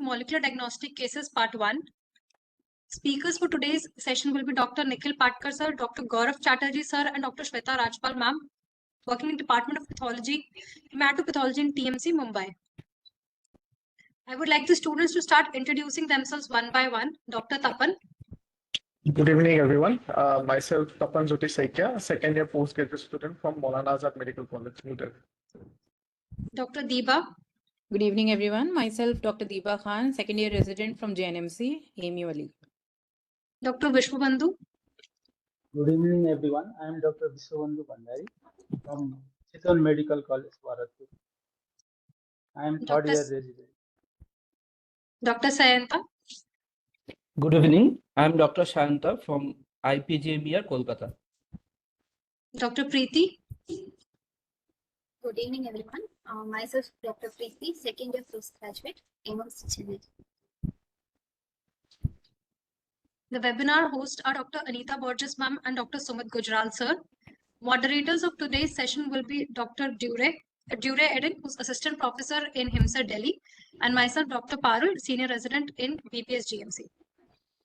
Molecular Diagnostic Cases Part 1. Speakers for today's session will be Dr. Nikhil Patkar sir, Dr. Gaurav Chatterjee sir, and Dr. Sweta Rajpal ma'am, working in Department of Pathology, Hematopathology in TMC, Mumbai. I would like the students to start introducing themselves one by one. Dr. Tapan. Good evening, everyone. Myself, Tapan Jyoti Saikia, second year postgraduate student from Maulana Azad Medical College, New Delhi. Dr. Deeba. Good evening, everyone. Myself, Dr. Deeba Khan, second year resident from JNMC, AMU Ali. Dr. Vishwabandhu. Good evening, everyone. I am Dr. Vishwabandhu Bandari from Chiton Medical College, Bharatpur. I am third year resident. Dr. Sayanta. Good evening. I am Dr. Shanta from IPGMER, Kolkata. Dr. Preeti. Good evening, everyone. Myself, Dr. Preeti, second year postgraduate, AIMS Chennai. The webinar hosts are Dr. Anita Borges ma'am and Dr. Sumit Gujral sir. Moderators of today's session will be Dr. Dure Eden, who's assistant professor in HIMSA Delhi, and myself, Dr. Parul, senior resident in BPS GMC.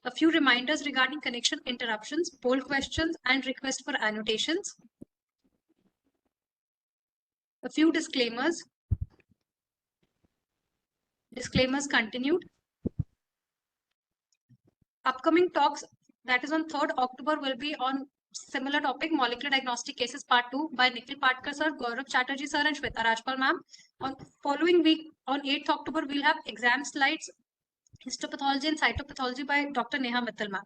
A few reminders regarding connection interruptions, poll questions, and request for annotations. A few disclaimers. Disclaimers continued. Upcoming talks, that is on 3rd October, will be on similar topic, Molecular Diagnostic Cases Part 2 by Nikhil Patkar sir, Gaurav Chatterjee sir, and Sweta Rajpal ma'am. On following week, on 8th October, we'll have exam slides, histopathology and cytopathology by Dr. Neha Mittal ma'am.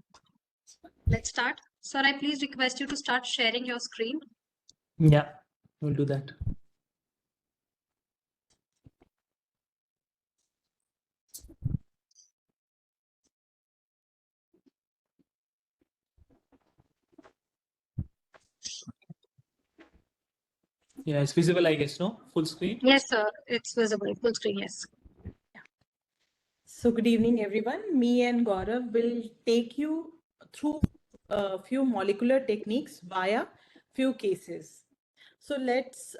Let's start. Sir, I please request you to start sharing your screen. Yeah, we'll do that. Yeah, it's visible, I guess, no? Full screen? Yes, sir. It's visible. Full screen, yes. So good evening, everyone. Me and Gaurav will take you through a few molecular techniques via few cases. So let's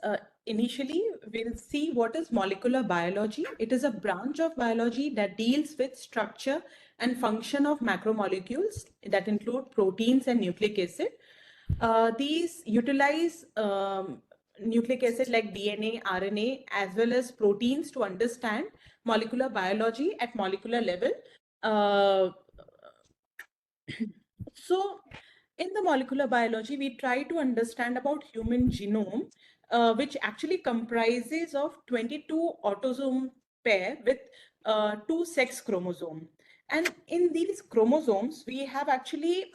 initially we'll see what is molecular biology. It is a branch of biology that deals with structure and function of macromolecules that include proteins and nucleic acid. These utilize nucleic acid like DNA, RNA, as well as proteins to understand molecular biology at molecular level. So in the molecular biology, we try to understand about human genome, which actually comprises of 22 autosome pair with 2 sex chromosome. And in these chromosomes, we have actually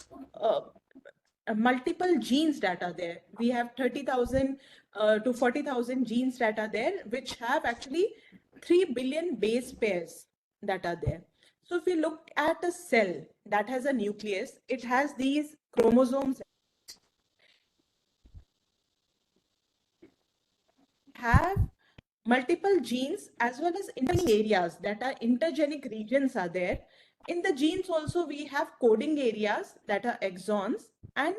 multiple genes that are there. We have 30,000 to 40,000 genes that are there, which have actually 3 billion base pairs that are there. So if we look at a cell that has a nucleus, it has these chromosomes, have multiple genes as well as intergenic areas that are intergenic regions are there. In the genes also we have coding areas that are exons and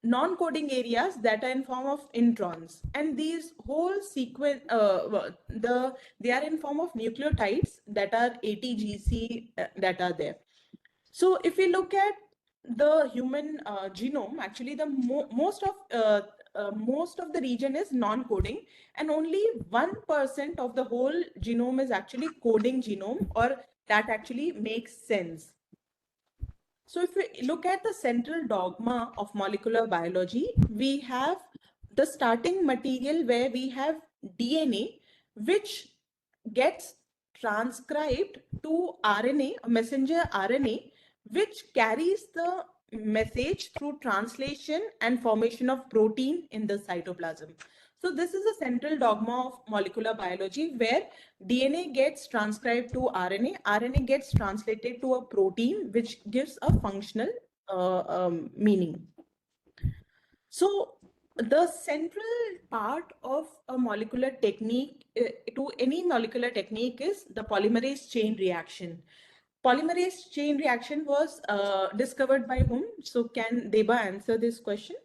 non-coding areas that are in form of introns, and these whole sequence they are in form of nucleotides that are ATGC that are there. So if we look at the human genome, actually the most of the region is non-coding, and only 1% of the whole genome is actually coding genome, or that actually makes sense. So if we look at the central dogma of molecular biology, we have the starting material where we have DNA, which gets transcribed to RNA, a messenger RNA, which carries the message through translation and formation of protein in the cytoplasm. So this is a central dogma of molecular biology, where DNA gets transcribed to RNA, RNA gets translated to a protein, which gives a functional meaning. So the central part of a molecular technique, to any molecular technique, is the polymerase chain reaction. Polymerase chain reaction was discovered by whom? So can Deba answer this question?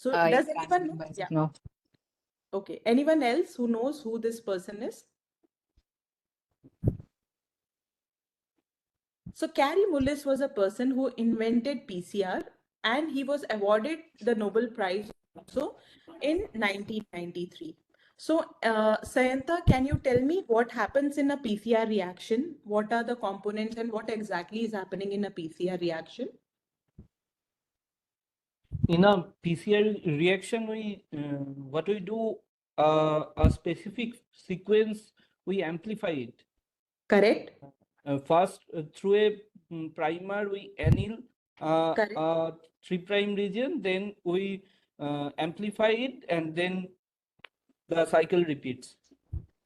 So does anyone know? Yeah. No. Okay. Anyone else who knows who this person is? So Carey Mullis was a person who invented PCR, and he was awarded the Nobel Prize also in 1993. So Sayanta, can you tell me what happens in a PCR reaction? What are the components and what exactly is happening in a PCR reaction? In a PCR reaction, what we do, a specific sequence, we amplify it. Correct? First, through a primer, we anneal Correct. a 3' region, then we amplify it, and then the cycle repeats.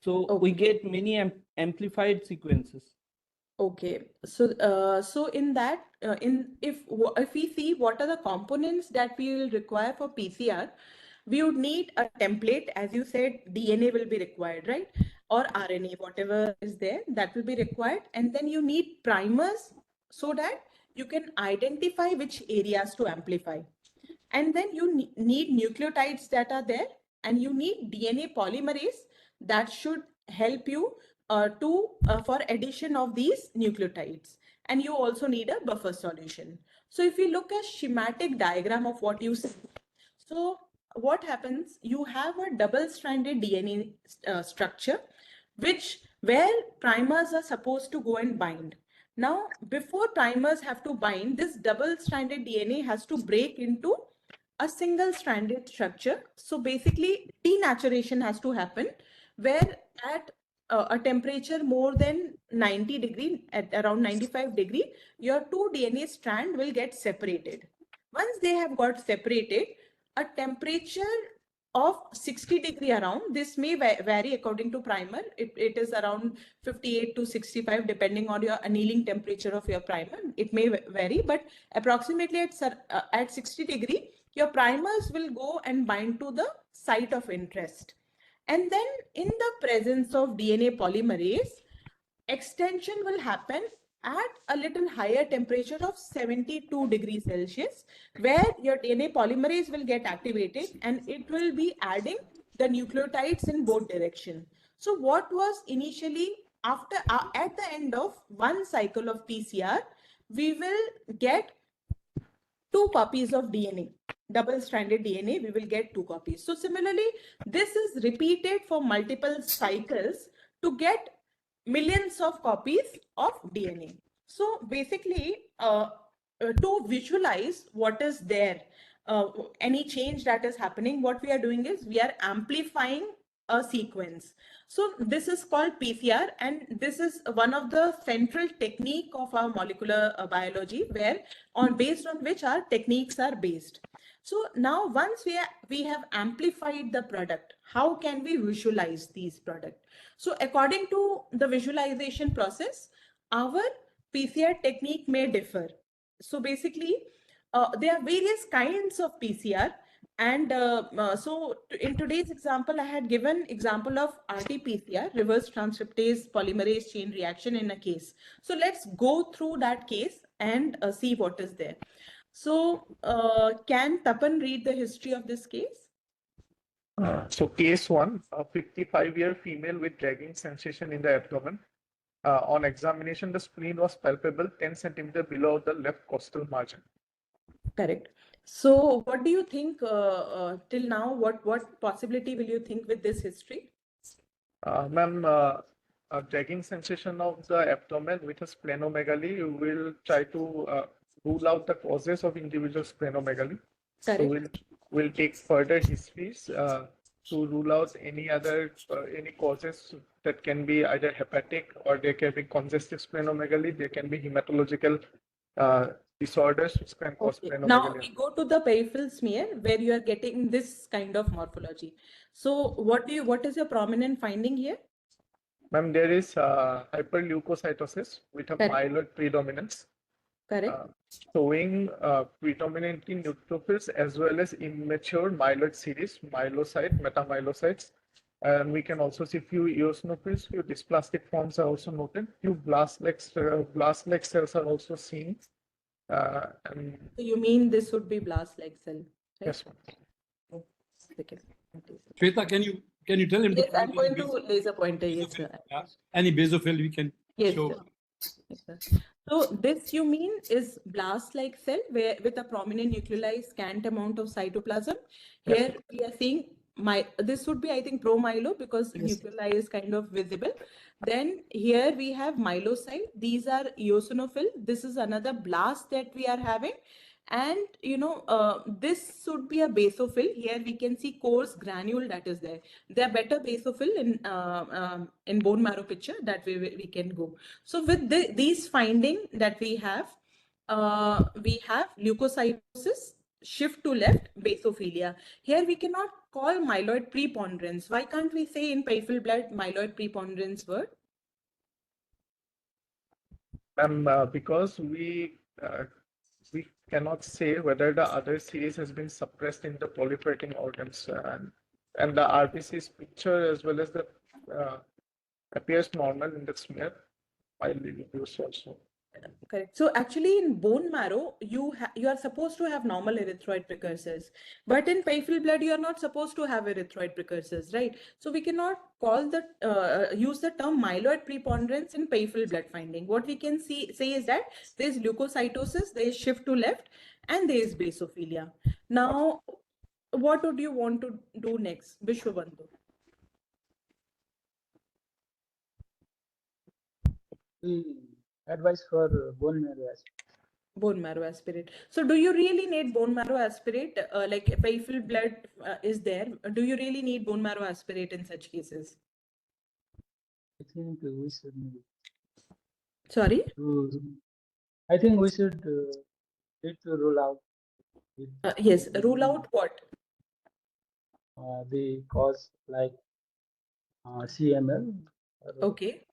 So we Okay. get many amplified sequences. Okay, so in that, if we see what are the components that we will require for PCR, we would need a template. As you said, DNA will be required, right? Or RNA, whatever is there, that will be required. And then you need primers so that you can identify which areas to amplify. And then you need nucleotides that are there, and you need DNA polymerase that should help you for addition of these nucleotides. And you also need a buffer solution. So if you look at schematic diagram of what you see, so what happens, you have a double-stranded DNA structure, where primers are supposed to go and bind. Now, before primers have to bind, this double-stranded DNA has to break into a single-stranded structure. So basically, denaturation has to happen, where at a temperature more than 90 degree, at around 95 degree, your two DNA strand will get separated. Once they have got separated, a temperature of 60 degree around, this may vary according to primer. It is around 58 to 65 depending on your annealing temperature of your primer. It may vary, but approximately at 60 degree, your primers will go and bind to the site of interest. And then in the presence of DNA polymerase, extension will happen at a little higher temperature of 72 degrees Celsius, where your DNA polymerase will get activated and it will be adding the nucleotides in both directions. So what was initially at the end of one cycle of PCR, we will get 2 copies of DNA, double-stranded DNA, we will get 2 copies. So similarly, this is repeated for multiple cycles to get millions of copies of DNA. So basically, to visualize what is there, any change that is happening, what we are doing is we are amplifying a sequence. So this is called PCR, and this is one of the central technique of our molecular biology, where based on which our techniques are based. So now once we have amplified the product, how can we visualize these products? So according to the visualization process, our PCR technique may differ. So basically, there are various kinds of PCR. And so in today's example, I had given example of RT-PCR, reverse transcriptase polymerase chain reaction in a case. So let's go through that case and see what is there. So can Tapan read the history of this case? So case 1, a 55-year female with dragging sensation in the abdomen. On examination, the spleen was palpable 10 centimeter below the left costal margin. Correct. So what do you think till now? What possibility will you think with this history? Ma'am, a dragging sensation of the abdomen with a splenomegaly, you will try to rule out the causes of individual splenomegaly. Correct. So we'll take further histories to rule out any causes that can be either hepatic, or there can be congestive splenomegaly, there can be hematological disorders which can cause splenomegaly. Now we go to the peripheral smear where you are getting this kind of morphology. So what is your prominent finding here? Ma'am, there is hyperleukocytosis with a myeloid predominance. Correct. Showing predominantly neutrophils as well as immature myeloid series, myelocyte, metamyelocytes. And we can also see few eosinophils, few dysplastic forms are also noted. Few blast-like cells are also seen. So you mean this would be blast-like cell, right? Yes, ma'am. Okay. Sweta, can you tell him Yes, to I'm point going any to laser pointer. Yes, sir. any basophil we can Yes, show? sir. Yes, sir. So this you mean is blast-like cell where with a prominent nucleoli, scant amount of cytoplasm. Here we are seeing this would be, I think, promyelo because nucleoli is kind of visible. Then here we have myelocyte. These are eosinophil. This is another blast that we are having. And this should be a basophil. Here we can see coarse granule that is there. They are better basophil in bone marrow picture that we can go. So with these finding that we have leukocytosis, shift to left, basophilia. Here we cannot call myeloid preponderance. Why can't we say in peripheral blood myeloid preponderance word? Because we cannot say whether the other series has been suppressed in the proliferating organs, and the RBC's picture as well as the appears normal in the smear while reduced also. Correct. So actually in bone marrow, you are supposed to have normal erythroid precursors, but in peripheral blood, you are not supposed to have erythroid precursors, right? So we cannot call use the term myeloid preponderance in peripheral blood finding. What we can say is that there is leukocytosis, there is shift to left, and there is basophilia. Now, what would you want to do next, Vishwabandhu? Advice for bone marrow aspirate. Bone marrow aspirate. So do you really need bone marrow aspirate? Like peripheral blood is there. Do you really need bone marrow aspirate in such cases? I think we should need. Sorry? I think we should need to rule out. Yes, rule out what? The cause like CML. Okay.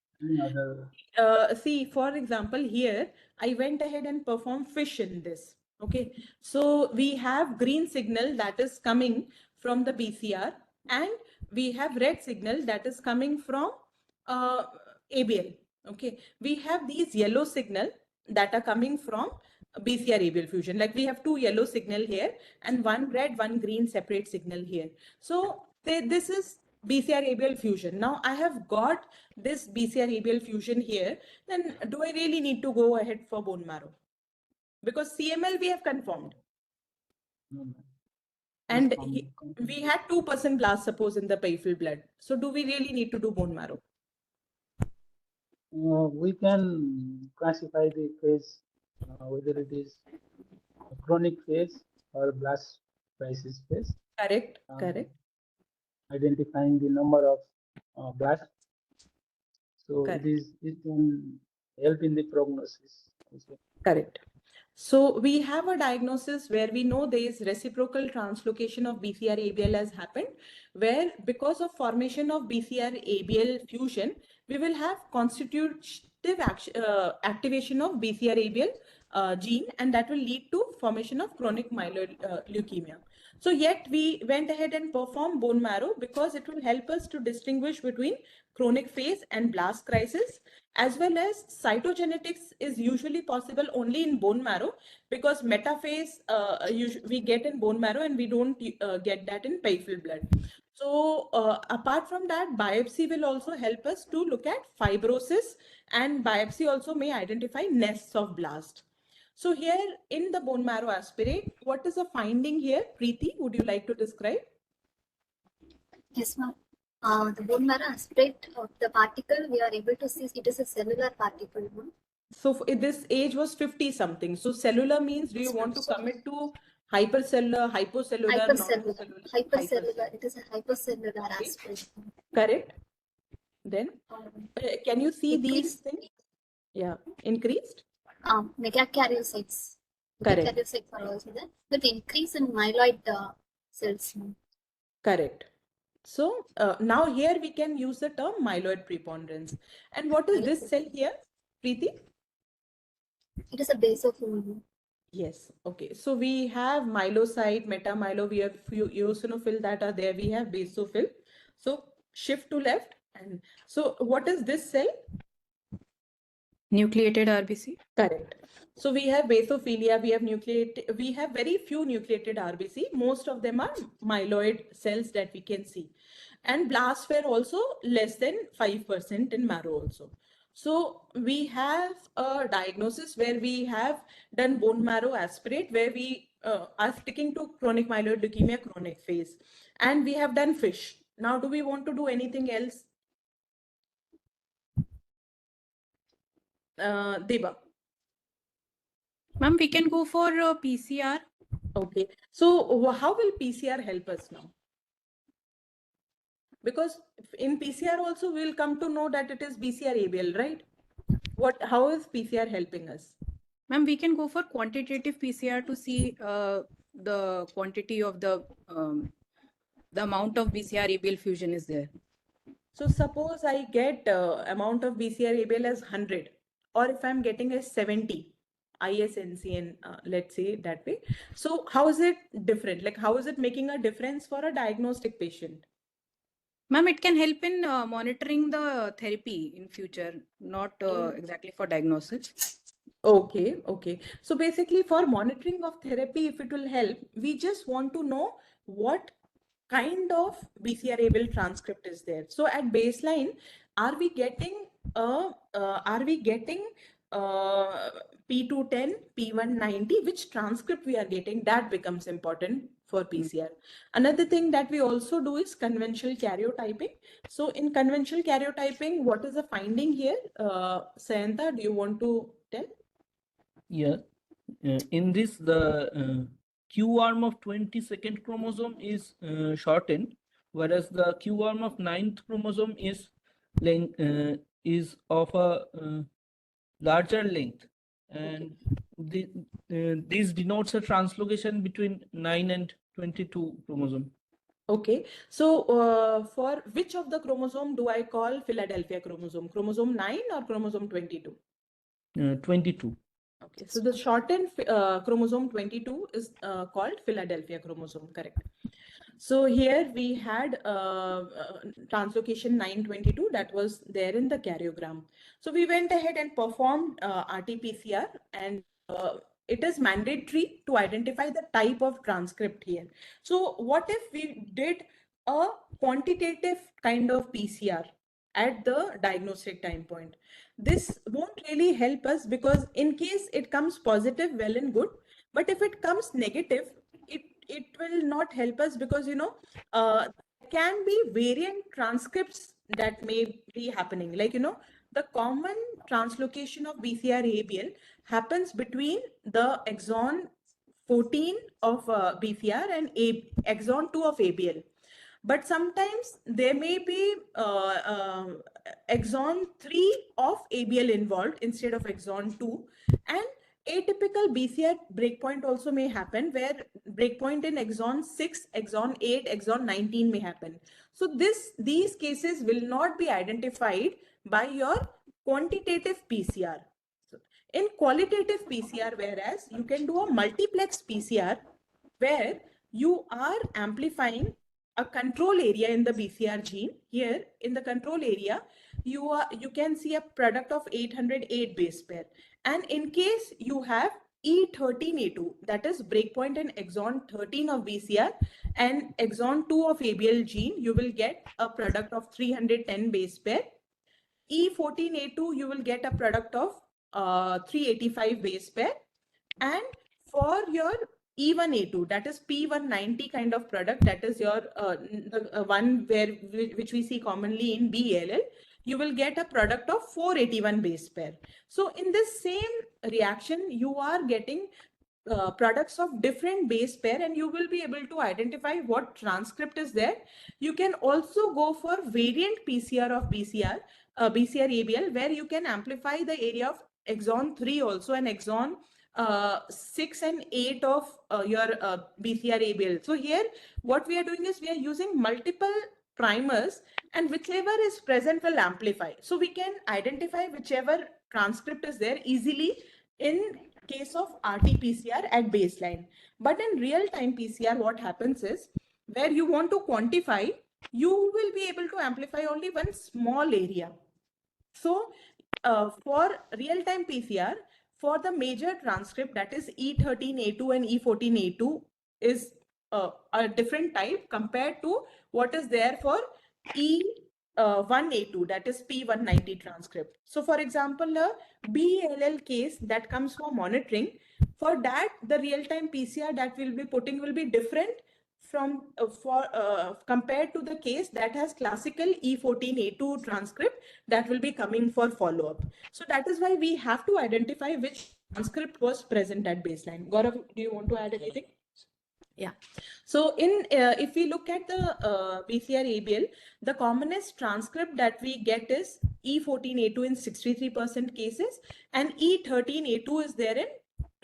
See, for example, here I went ahead and performed FISH in this. Okay, so we have green signal that is coming from the BCR, and we have red signal that is coming from ABL. Okay, we have these yellow signal that are coming from BCR ABL fusion. Like we have two yellow signal here and one red, one green separate signal here. So this is BCR ABL fusion. Now I have got this BCR ABL fusion here. Then do I really need to go ahead for bone marrow? Because CML we have confirmed. And we had 2% blast suppose in the peripheral blood. So do we really need to do bone marrow? We can classify the phase, whether it is a chronic phase or blast crisis phase. Correct, correct. Identifying the number of blasts. So correct. it can help in the prognosis. Correct. So we have a diagnosis where we know there is reciprocal translocation of BCR-ABL has happened, where because of formation of BCR-ABL fusion, we will have constitutive activation of BCR-ABL gene, and that will lead to formation of chronic myeloid leukemia. So yet we went ahead and performed bone marrow because it will help us to distinguish between chronic phase and blast crisis, as well as cytogenetics is usually possible only in bone marrow because metaphase we get in bone marrow and we don't get that in peripheral blood. So apart from that, biopsy will also help us to look at fibrosis, and biopsy also may identify nests of blast. So here in the bone marrow aspirate, what is the finding here? Preeti, would you like to describe? Yes, ma'am. The bone marrow aspirate of the particle, we are able to see it is a cellular particle. So this age was 50 something. So cellular means, do you want to commit to hypercellular, hypocellular, hypercellular? It is a hypercellular aspirate. Correct. Then can you see these Increased. things? Yeah, increased. Megakaryocytes. Correct. Megakaryocytes are also there. With increase in myeloid cells. Correct. So now here we can use the term myeloid preponderance. And what is this cell here, Preeti? It is a basophil. Yes. Okay. So we have myelocyte, metamyelo, we have few eosinophil that are there. We have basophil. So shift to left. And so what is this cell? Nucleated RBC. Correct. So we have basophilia, we have very few nucleated RBC. Most of them are myeloid cells that we can see. And blasts were also less than 5% in marrow also. So we have a diagnosis where we have done bone marrow aspirate, where we are sticking to chronic myeloid leukemia chronic phase. And we have done FISH. Now, do we want to do anything else? Deba. Ma'am, we can go for PCR. Okay. So how will PCR help us now? Because in PCR also we'll come to know that it is BCR-ABL, right? How is PCR helping us? Ma'am, we can go for quantitative PCR to see the quantity of the amount of BCR-ABL fusion is there. So suppose I get amount of BCR-ABL as 100, or if I'm getting a 70 ISNCN, let's say that way. So how is it different? Like, how is it making a difference for a diagnostic patient? Ma'am, it can help in monitoring the therapy in future, not exactly for diagnosis. Okay, okay. So basically for monitoring of therapy, if it will help, we just want to know what kind of BCR-ABL transcript is there. So at baseline, are we getting P210, P190, which transcript we are getting? That becomes important for PCR. Another thing that we also do is conventional karyotyping. So in conventional karyotyping, what is the finding here? Sayanta, do you want to tell? Yeah, in this the Q arm of 22nd chromosome is shortened, whereas the Q arm of 9th chromosome is of a larger length, and this denotes a translocation between 9 and 22 chromosome. Okay, so for which of the chromosome do I call Philadelphia chromosome? Chromosome 9 or chromosome 22? 22. Okay, so the shortened chromosome 22 is called Philadelphia chromosome, correct. So here we had translocation 922 that was there in the karyogram. So we went ahead and performed RT-PCR, and it is mandatory to identify the type of transcript here. So what if we did a quantitative kind of PCR at the diagnostic time point? This won't really help us, because in case it comes positive, well and good, but if it comes negative, it will not help us, because can be variant transcripts that may be happening. Like, the common translocation of BCR-ABL happens between the exon 14 of BCR and exon 2 of ABL. But sometimes there may be exon 3 of ABL involved instead of exon 2. And atypical BCR breakpoint also may happen, where breakpoint in exon 6, exon 8, exon 19 may happen. So these cases will not be identified by your quantitative PCR. So in qualitative PCR, whereas you can do a multiplex PCR where you are amplifying a control area in the BCR gene. Here in the control area, you can see a product of 808 base pair. And in case you have E13A2, that is breakpoint in exon 13 of BCR and exon 2 of ABL gene, you will get a product of 310 base pair. E14A2, you will get a product of 385 base pair. And for your E1A2, that is P190 kind of product, that is your the one which we see commonly in BALL, you will get a product of 481 base pair. So in this same reaction, you are getting products of different base pair, and you will be able to identify what transcript is there. You can also go for variant PCR of BCR-ABL, where you can amplify the area of exon 3 also, and exon 6 and 8 of your BCR-ABL. So here what we are doing is we are using multiple primers, and whichever is present will amplify. So we can identify whichever transcript is there easily in case of RT-PCR at baseline. But in real-time PCR, what happens is, where you want to quantify, you will be able to amplify only one small area. So for real-time PCR, for the major transcript, that is E13A2 and E14A2, is a different type compared to what is there for E1A2, that is P190 transcript. So for example, a BALL case that comes for monitoring, for that, the real-time PCR that we'll be putting will be different from compared to the case that has classical E14A2 transcript that will be coming for follow-up. So that is why we have to identify which transcript was present at baseline. Gaurav, do you want to add anything? Yeah. So if we look at the PCR ABL, the commonest transcript that we get is E14A2 in 63% cases, and E13A2 is there in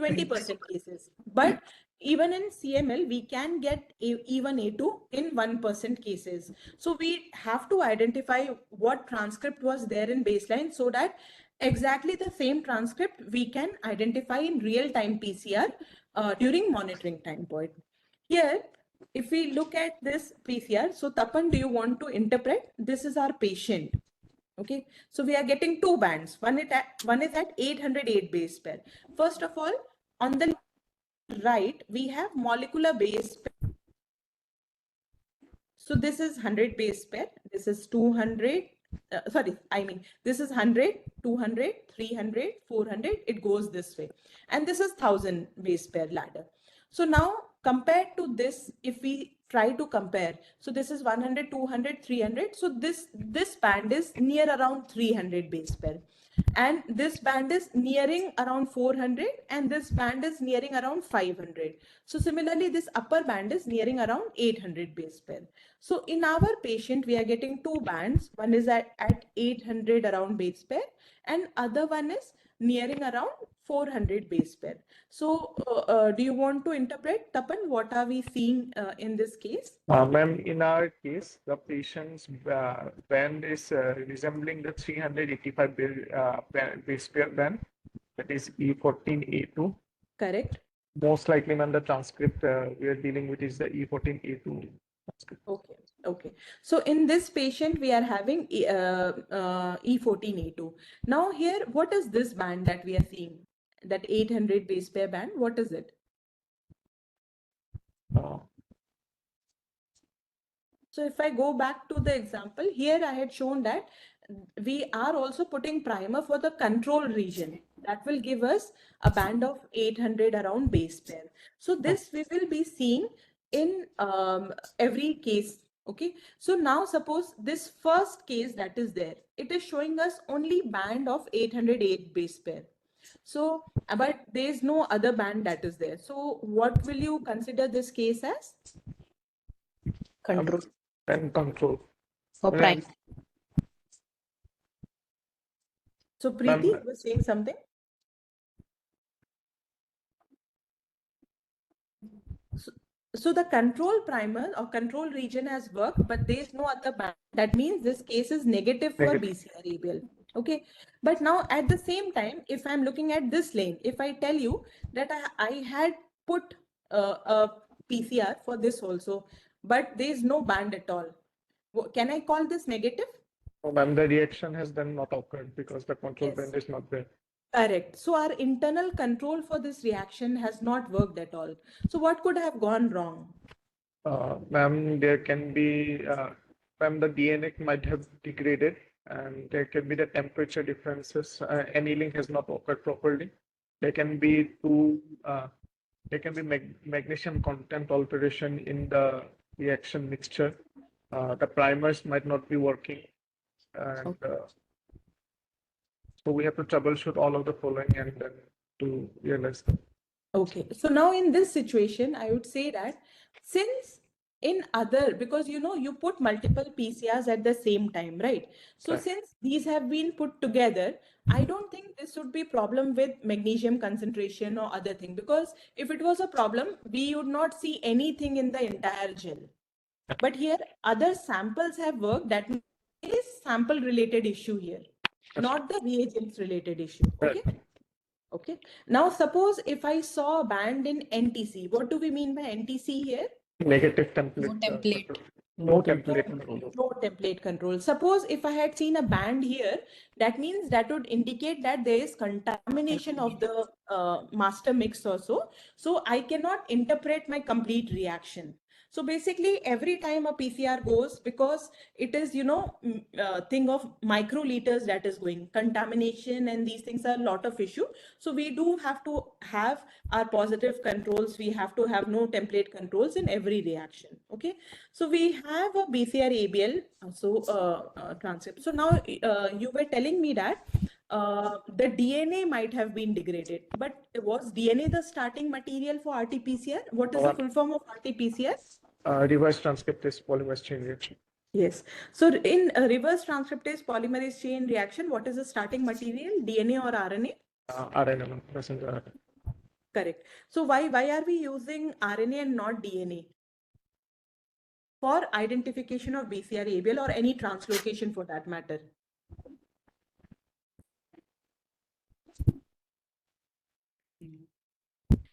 20% cases. But even in CML, we can get E1A2 in 1% cases. So we have to identify what transcript was there in baseline so that exactly the same transcript we can identify in real-time PCR during monitoring time point. Here, if we look at this PCR, so Tapan, do you want to interpret? This is our patient. Okay, so we are getting two bands. One is at 808 base pair. First of all, on the right, we have molecular base pair. So this is 100 base pair. This is 200. This is 100, 200, 300, 400. It goes this way. And this is 1000 base pair ladder. So now compared to this, if we try to compare, so this is 100, 200, 300. So this band is near around 300 base pair. And this band is nearing around 400 and this band is nearing around 500. So similarly, this upper band is nearing around 800 base pair. So in our patient, we are getting two bands. One is at 800 around base pair and other one is nearing around 400 base pair. So do you want to interpret, Tapan, what are we seeing in this case? Ma'am, in our case, the patient's band is resembling the 385 base pair band, that is E14A2. Correct. Most likely, ma'am, the transcript we are dealing with is the E14A2 transcript. Okay. So in this patient, we are having E14A2. Now here, what is this band that we are seeing? That 800 base pair band, what is it? So if I go back to the example, here I had shown that we are also putting primer for the control region. That will give us a band of 800 around base pair. So this we will be seeing in every case. Okay. So now suppose this first case that is there, it is showing us only band of 808 base pair. So, but there is no other band that is there. So what will you consider this case as? Control. And control. For prime. So Preeti was saying something. So the control primer or control region has worked, but there is no other band. That means this case is negative for BCR ABL. Okay. But now at the same time, if I'm looking at this lane, if I tell you that I had put a PCR for this also, but there is no band at all, can I call this negative? Oh, ma'am, the reaction has then not occurred because the control band is not there. Correct. So our internal control for this reaction has not worked at all. So what could have gone wrong? Ma'am, there can be, ma'am, the DNA might have degraded and there can be the temperature differences. Annealing has not occurred properly. There can be magnesium content alteration in the reaction mixture. The primers might not be working. And so we have to troubleshoot all of the following and then to realize them. Okay. So now in this situation, I would say that since in other, because you put multiple PCRs at the same time, right? So since these have been put together, I don't think this would be problem with magnesium concentration or other thing, because if it was a problem, we would not see anything in the entire gel. But here other samples have worked. That is sample related issue here, not the reagents related issue. Okay. Okay. Now suppose if I saw a band in NTC, what do we mean by NTC here? Negative template. No template. No template control. No template control. Suppose if I had seen a band here, that means that would indicate that there is contamination of the master mix also. So I cannot interpret my complete reaction. So basically every time a PCR goes, because it is, thing of microliters that is going, contamination and these things are a lot of issue. So we do have to have our positive controls. We have to have no template controls in every reaction. Okay. So we have a BCR ABL transcript. So now you were telling me that the DNA might have been degraded, but was DNA the starting material for RT-PCR? What is the full form of RT-PCR? Reverse transcriptase polymerase chain reaction. Yes. So in a reverse transcriptase polymerase chain reaction, what is the starting material, DNA or RNA? RNA, messenger RNA. Correct. So why are we using RNA and not DNA? For identification of BCR ABL or any translocation for that matter.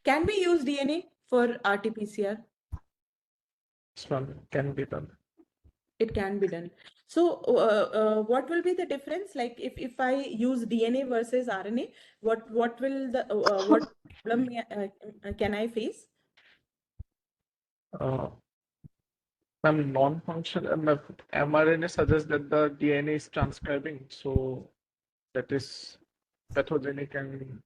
Can we use DNA for RT-PCR? This one can be done. It can be done. So what will be the difference? Like if I use DNA versus RNA, what will the what problem can I face? Non-functional mRNA suggests that the DNA is transcribing, so that is pathogenic and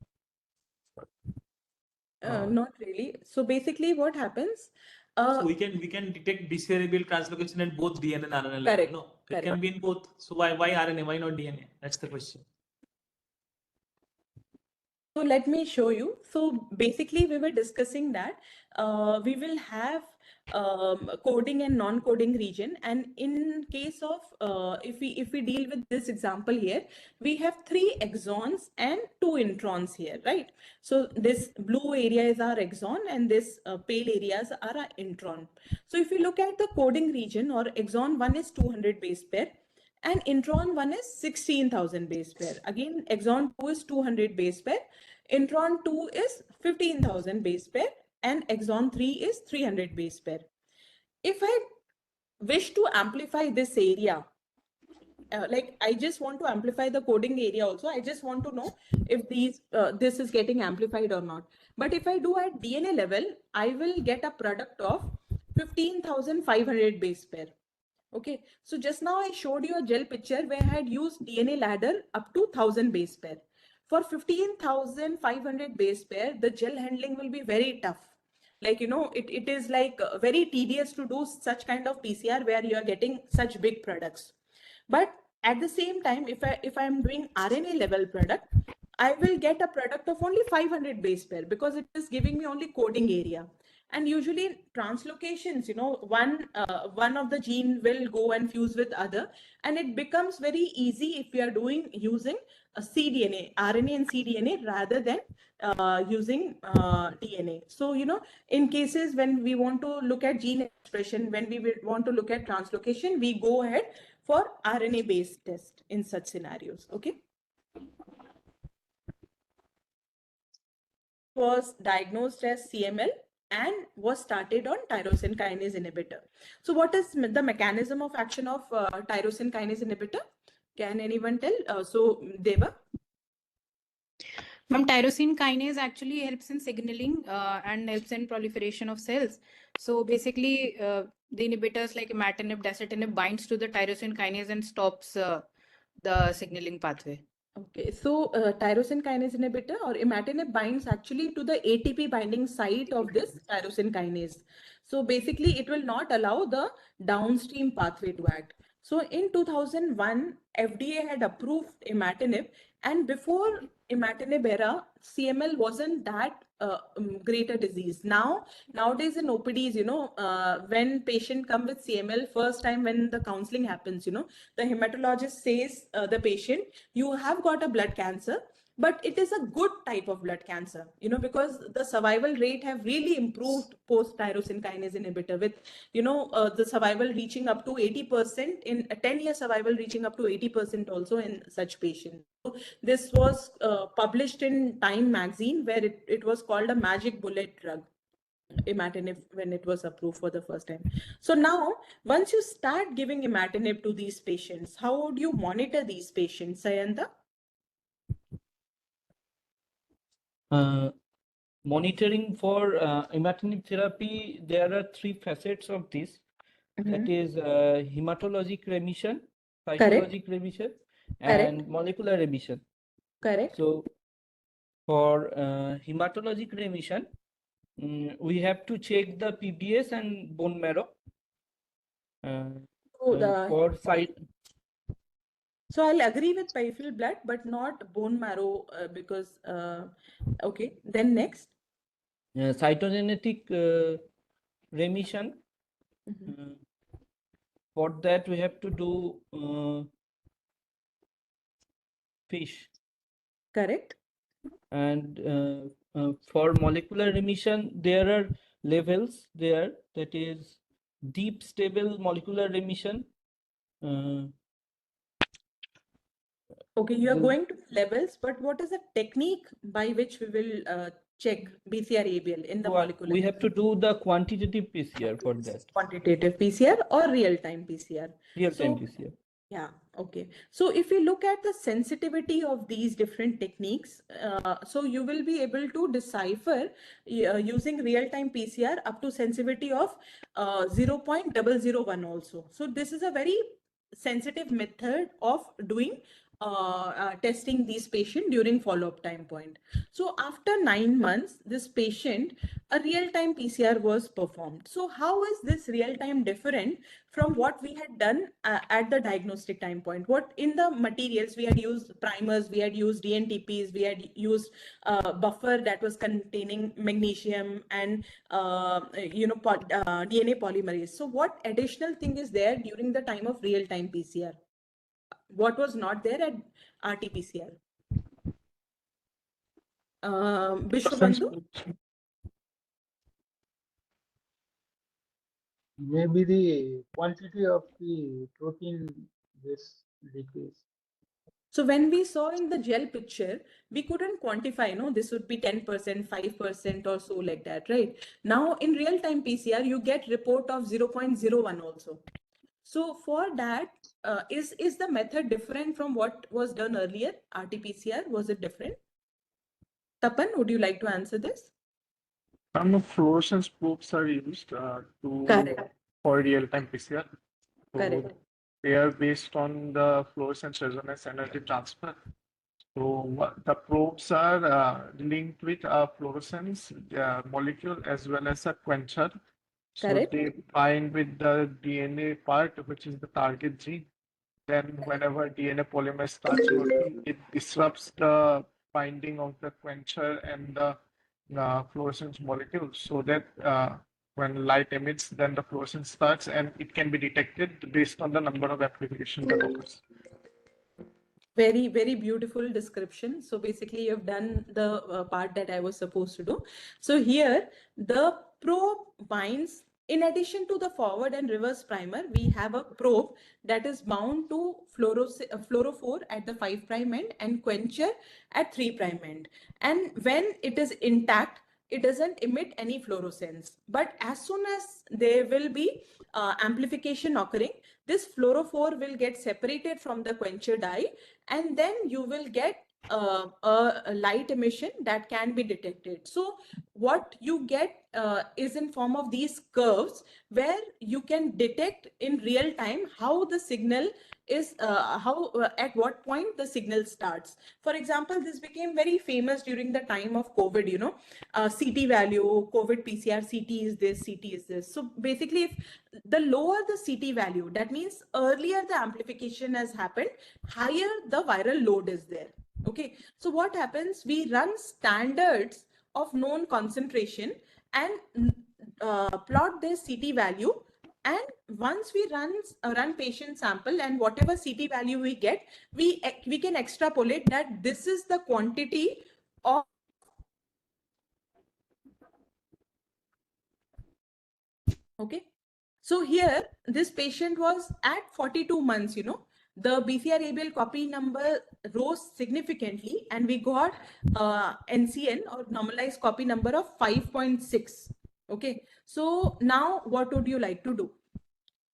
not really. So basically, what happens? So we can detect BCR-ABL translocation at both DNA and RNA level. Correct. No, it Correct. can be in both. So why RNA? Why not DNA? That's the question. So let me show you. So basically, we were discussing that we will have coding and non-coding region, and in case of if we deal with this example here, we have 3 exons and 2 introns here, right? So this blue area is our exon and this pale areas are our intron. So if you look at the coding region, or exon 1 is 200 base pair and intron 1 is 16,000 base pair. Again, exon 2 is 200 base pair, intron 2 is 15,000 base pair, and exon 3 is 300 base pair. If I wish to amplify this area, like I just want to amplify the coding area also, I just want to know if this is getting amplified or not. But if I do at DNA level, I will get a product of 15,500 base pair. Okay, so just now I showed you a gel picture where I had used DNA ladder up to 1000 base pair. For 15,500 base pair, the gel handling will be very tough. Like, it is like very tedious to do such kind of PCR where you are getting such big products. But at the same time, if I'm doing RNA level product, I will get a product of only 500 base pair because it is giving me only coding area. And usually translocations, one of the gene will go and fuse with other, and it becomes very easy if we are using a cDNA, RNA and cDNA rather than using DNA. So, in cases when we want to look at gene expression, when we want to look at translocation, we go ahead for RNA based test in such scenarios. Okay. Was diagnosed as CML and was started on tyrosine kinase inhibitor. So what is the mechanism of action of tyrosine kinase inhibitor? Can anyone tell? So Deva? Tyrosine kinase actually helps in signaling and helps in proliferation of cells. So basically, the inhibitors like imatinib, dasatinib binds to the tyrosine kinase and stops the signaling pathway. Okay, so tyrosine kinase inhibitor or imatinib binds actually to the ATP binding site of this tyrosine kinase. So basically, it will not allow the downstream pathway to act. So in 2001, FDA had approved imatinib, and before imatinib era, CML wasn't that great a disease. Nowadays in OPDs, when patient come with CML, first time when the counseling happens, the hematologist says the patient, you have got a blood cancer, but it is a good type of blood cancer, because the survival rate have really improved post tyrosine kinase inhibitor with, the survival reaching up to 80%, in a 10-year survival reaching up to 80% also in such patients. So this was published in Time magazine, where it was called a magic bullet drug. imatinib when it was approved for the first time. So now, once you start giving imatinib to these patients, how would you monitor these patients, Sayanta? Monitoring for imatinib therapy, there are three facets of this. That is hematologic remission, cytologic remission, and molecular remission. Correct. So for hematologic remission, we have to check the PBS and bone marrow. For So I'll agree with peripheral blood, but not bone marrow because, okay, then next. Cytogenetic remission. For that, we have to do fish. Correct. And for molecular remission, there are levels there. That is deep stable molecular remission. Okay, you are going to levels, but what is the technique by which we will check BCR-ABL in the molecular? We have to do the quantitative PCR for that. Quantitative PCR or real-time PCR? Real-time PCR. Yeah, okay. So if we look at the sensitivity of these different techniques, so you will be able to decipher using real-time PCR up to sensitivity of 0.001 also. So this is a very sensitive method of doing testing these patients during follow-up time point. So after 9 months, this patient, a real-time PCR was performed. So how is this real-time different from what we had done at the diagnostic time point? What in the materials we had used primers, we had used DNTPs, we had used buffer that was containing magnesium and DNA polymerase. So what additional thing is there during the time of real-time PCR? What was not there at RT-PCR? Vishwabandhu? Maybe the quantity of the protein this decrease. So when we saw in the gel picture, we couldn't quantify, no, this would be 10%, 5% or so like that, right? Now in real-time PCR, you get report of 0.01 also. So for that, is the method different from what was done earlier? RT-PCR, was it different? Tapan, would you like to answer this? Some fluorescence probes are used for real-time PCR. So they are based on the fluorescence resonance energy transfer. So the probes are linked with a fluorescence molecule as well as a quencher. So they bind with the DNA part, which is the target gene. Then whenever DNA polymerase starts working, it disrupts the binding of the quencher and the fluorescence molecule, so that when light emits, then the fluorescence starts and it can be detected based on the number of applications that occurs. Very, very beautiful description. So basically you've done the part that I was supposed to do. So here the probe binds, in addition to the forward and reverse primer, we have a probe that is bound to fluorophore at the 5' end and quencher at 3' end. And when it is intact, it doesn't emit any fluorescence. But as soon as there will be amplification occurring, this fluorophore will get separated from the quencher dye, and then you will get a light emission that can be detected. So what you get is in form of these curves where you can detect in real time how the signal is, at what point the signal starts. For example, this became very famous during the time of COVID, CT value, COVID PCR, CT is this, CT is this. So basically, if the lower the CT value, that means earlier the amplification has happened, higher the viral load is there. Okay, so what happens? We run standards of known concentration and plot their CT value. And once we run patient sample, and whatever CT value we get, we can extrapolate that this is the quantity of. Okay, so here this patient was at 42 months, the BCR-ABL copy number rose significantly, and we got NCN or normalized copy number of 5.6. Okay, so now what would you like to do?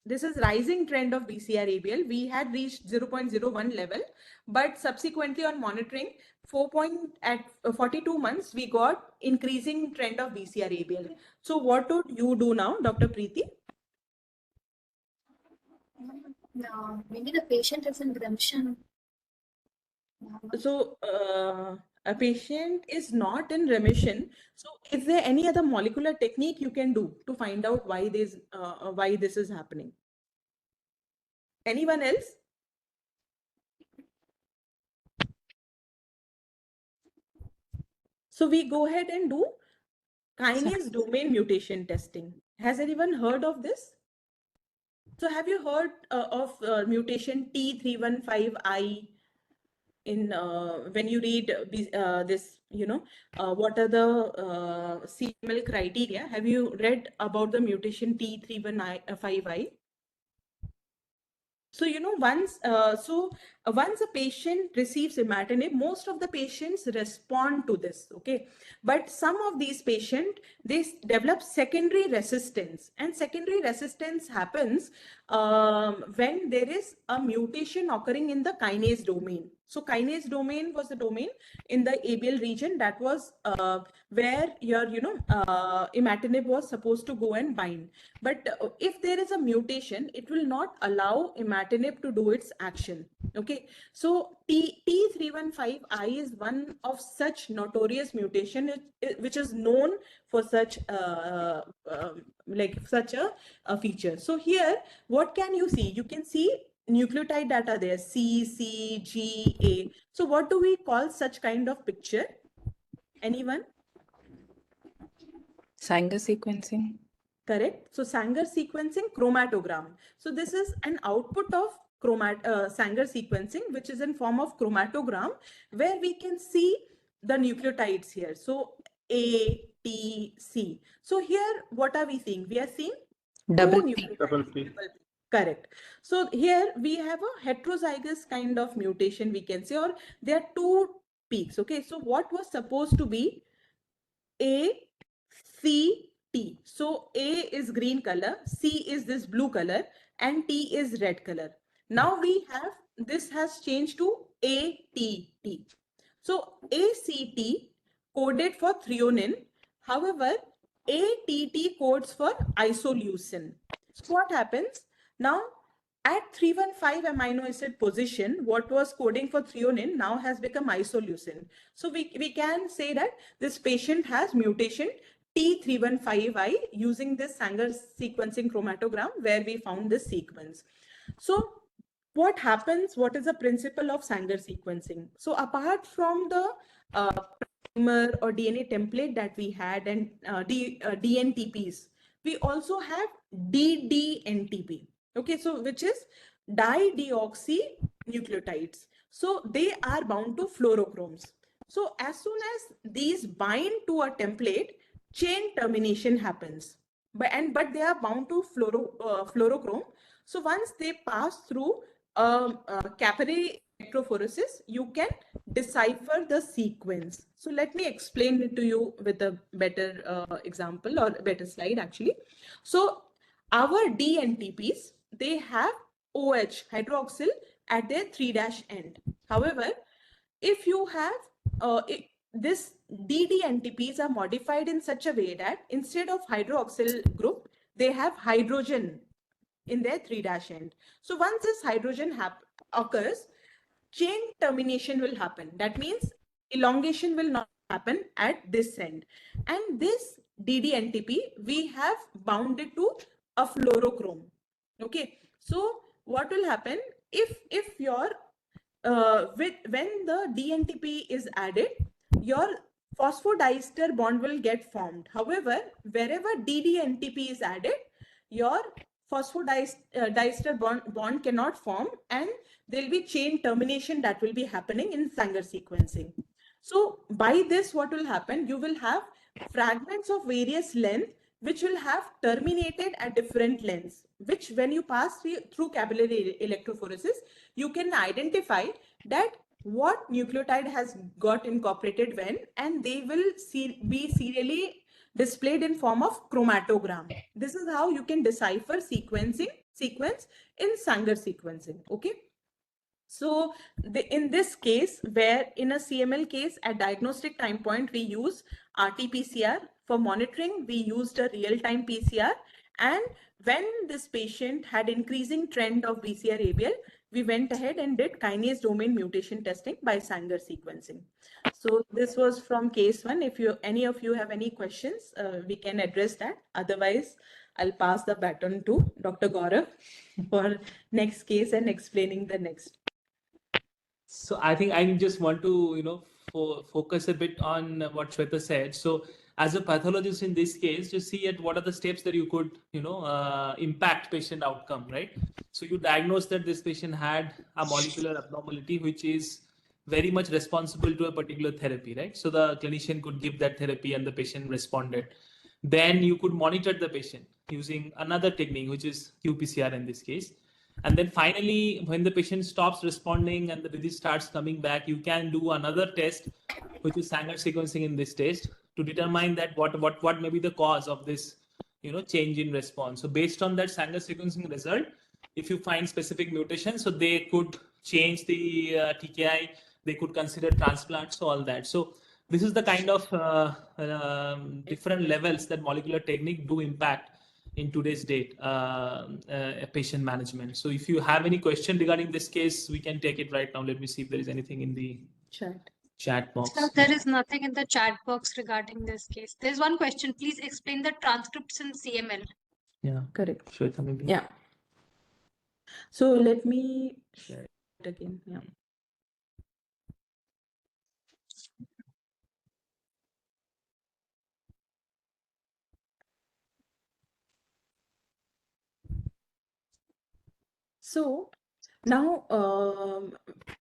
This is rising trend of BCR-ABL. We had reached 0.01 level, but subsequently on monitoring, at 42 months, we got increasing trend of BCR-ABL. So what would you do now, Dr. Preeti? Maybe the patient is in remission. So a patient is not in remission. So is there any other molecular technique you can do to find out why this is happening? Anyone else? So we go ahead and do kinase domain mutation testing. Has anyone heard of this? So have you heard of mutation T315I in when you read this, what are the CML criteria? Have you read about the mutation T315I? So, once a patient receives imatinib, most of the patients respond to this, okay? But some of these patients, they develop secondary resistance, and secondary resistance happens when there is a mutation occurring in the kinase domain. So kinase domain was the domain in the ABL region that was where your, imatinib was supposed to go and bind. But if there is a mutation, it will not allow imatinib to do its action. Okay, so T315I is one of such notorious mutation which is known for such such a feature. So here, what can you see? You can see nucleotide data there, C, C, G, A. So what do we call such kind of picture? Anyone? Sanger sequencing. Correct. So Sanger sequencing chromatogram. So this is an output of Sanger sequencing, which is in form of chromatogram, where we can see the nucleotides here. So A, T, C. So here, what are we seeing? We are seeing Double two P. nucleotides. Double P. Correct. So here we have a heterozygous kind of mutation, we can say, or there are two peaks. Okay. So what was supposed to be A, C, T. So A is green color, C is this blue color, and T is red color. Now we have, this has changed to ATT. So ACT coded for threonine. However, ATT codes for isoleucine. So what happens? Now at 315 amino acid position, what was coding for threonine now has become isoleucine. So we can say that this patient has mutation T315I using this Sanger sequencing chromatogram where we found this sequence. So what happens? What is the principle of Sanger sequencing? So apart from the primer or DNA template that we had and DNTPs, we also have DDNTP. Okay, so which is dideoxynucleotides. So they are bound to fluorochromes. So as soon as these bind to a template, chain termination happens. But they are bound to fluorochrome. So once they pass through capillary electrophoresis, you can decipher the sequence. So let me explain it to you with a better example or better slide actually. So our DNTPs, they have OH, hydroxyl, at their 3' end. However, if you have this DDNTPs are modified in such a way that instead of hydroxyl group, they have hydrogen in their 3' end. So once this hydrogen occurs, chain termination will happen. That means elongation will not happen at this end. And this DDNTP, we have bounded to a fluorochrome. Okay. So what will happen if your when the DNTP is added, your phosphodiester bond will get formed. However, wherever DDNTP is added, your phosphodiester bond cannot form, and there will be chain termination that will be happening in Sanger sequencing. So by this, what will happen? You will have fragments of various length which will have terminated at different lengths, which when you pass through capillary electrophoresis, you can identify that what nucleotide has got incorporated when, and they will be serially displayed in form of chromatogram. This is how you can decipher sequence in Sanger sequencing. Okay. So in this case, where in a CML case at diagnostic time point, we use RT-PCR. For monitoring, we used a real-time PCR. And when this patient had increasing trend of BCR-ABL, we went ahead and did kinase domain mutation testing by Sanger sequencing. So this was from case 1. If any of you have any questions, we can address that. Otherwise, I'll pass the baton to Dr. Gaurav for next case and explaining the next. So I think I just want to, focus a bit on what Sweta said. So as a pathologist in this case, just see at what are the steps that you could, impact patient outcome, right? So you diagnose that this patient had a molecular abnormality, which is very much responsible to a particular therapy, right? So the clinician could give that therapy and the patient responded. Then you could monitor the patient using another technique, which is qPCR in this case. And then finally, when the patient stops responding and the disease starts coming back, you can do another test, which is Sanger sequencing in this test, to determine that what may be the cause of this, change in response. So based on that Sanger sequencing result, if you find specific mutations, so they could change the TKI, they could consider transplants, so all that. So this is the kind of different levels that molecular technique do impact in today's date, patient management. So if you have any question regarding this case, we can take it right now. Let me see if there is anything in the chat box. So there is nothing in the chat box regarding this case. There's one question. Please explain the transcripts in CML. Yeah, correct. Sweta, maybe. Yeah. So let me share it again. Yeah. So now,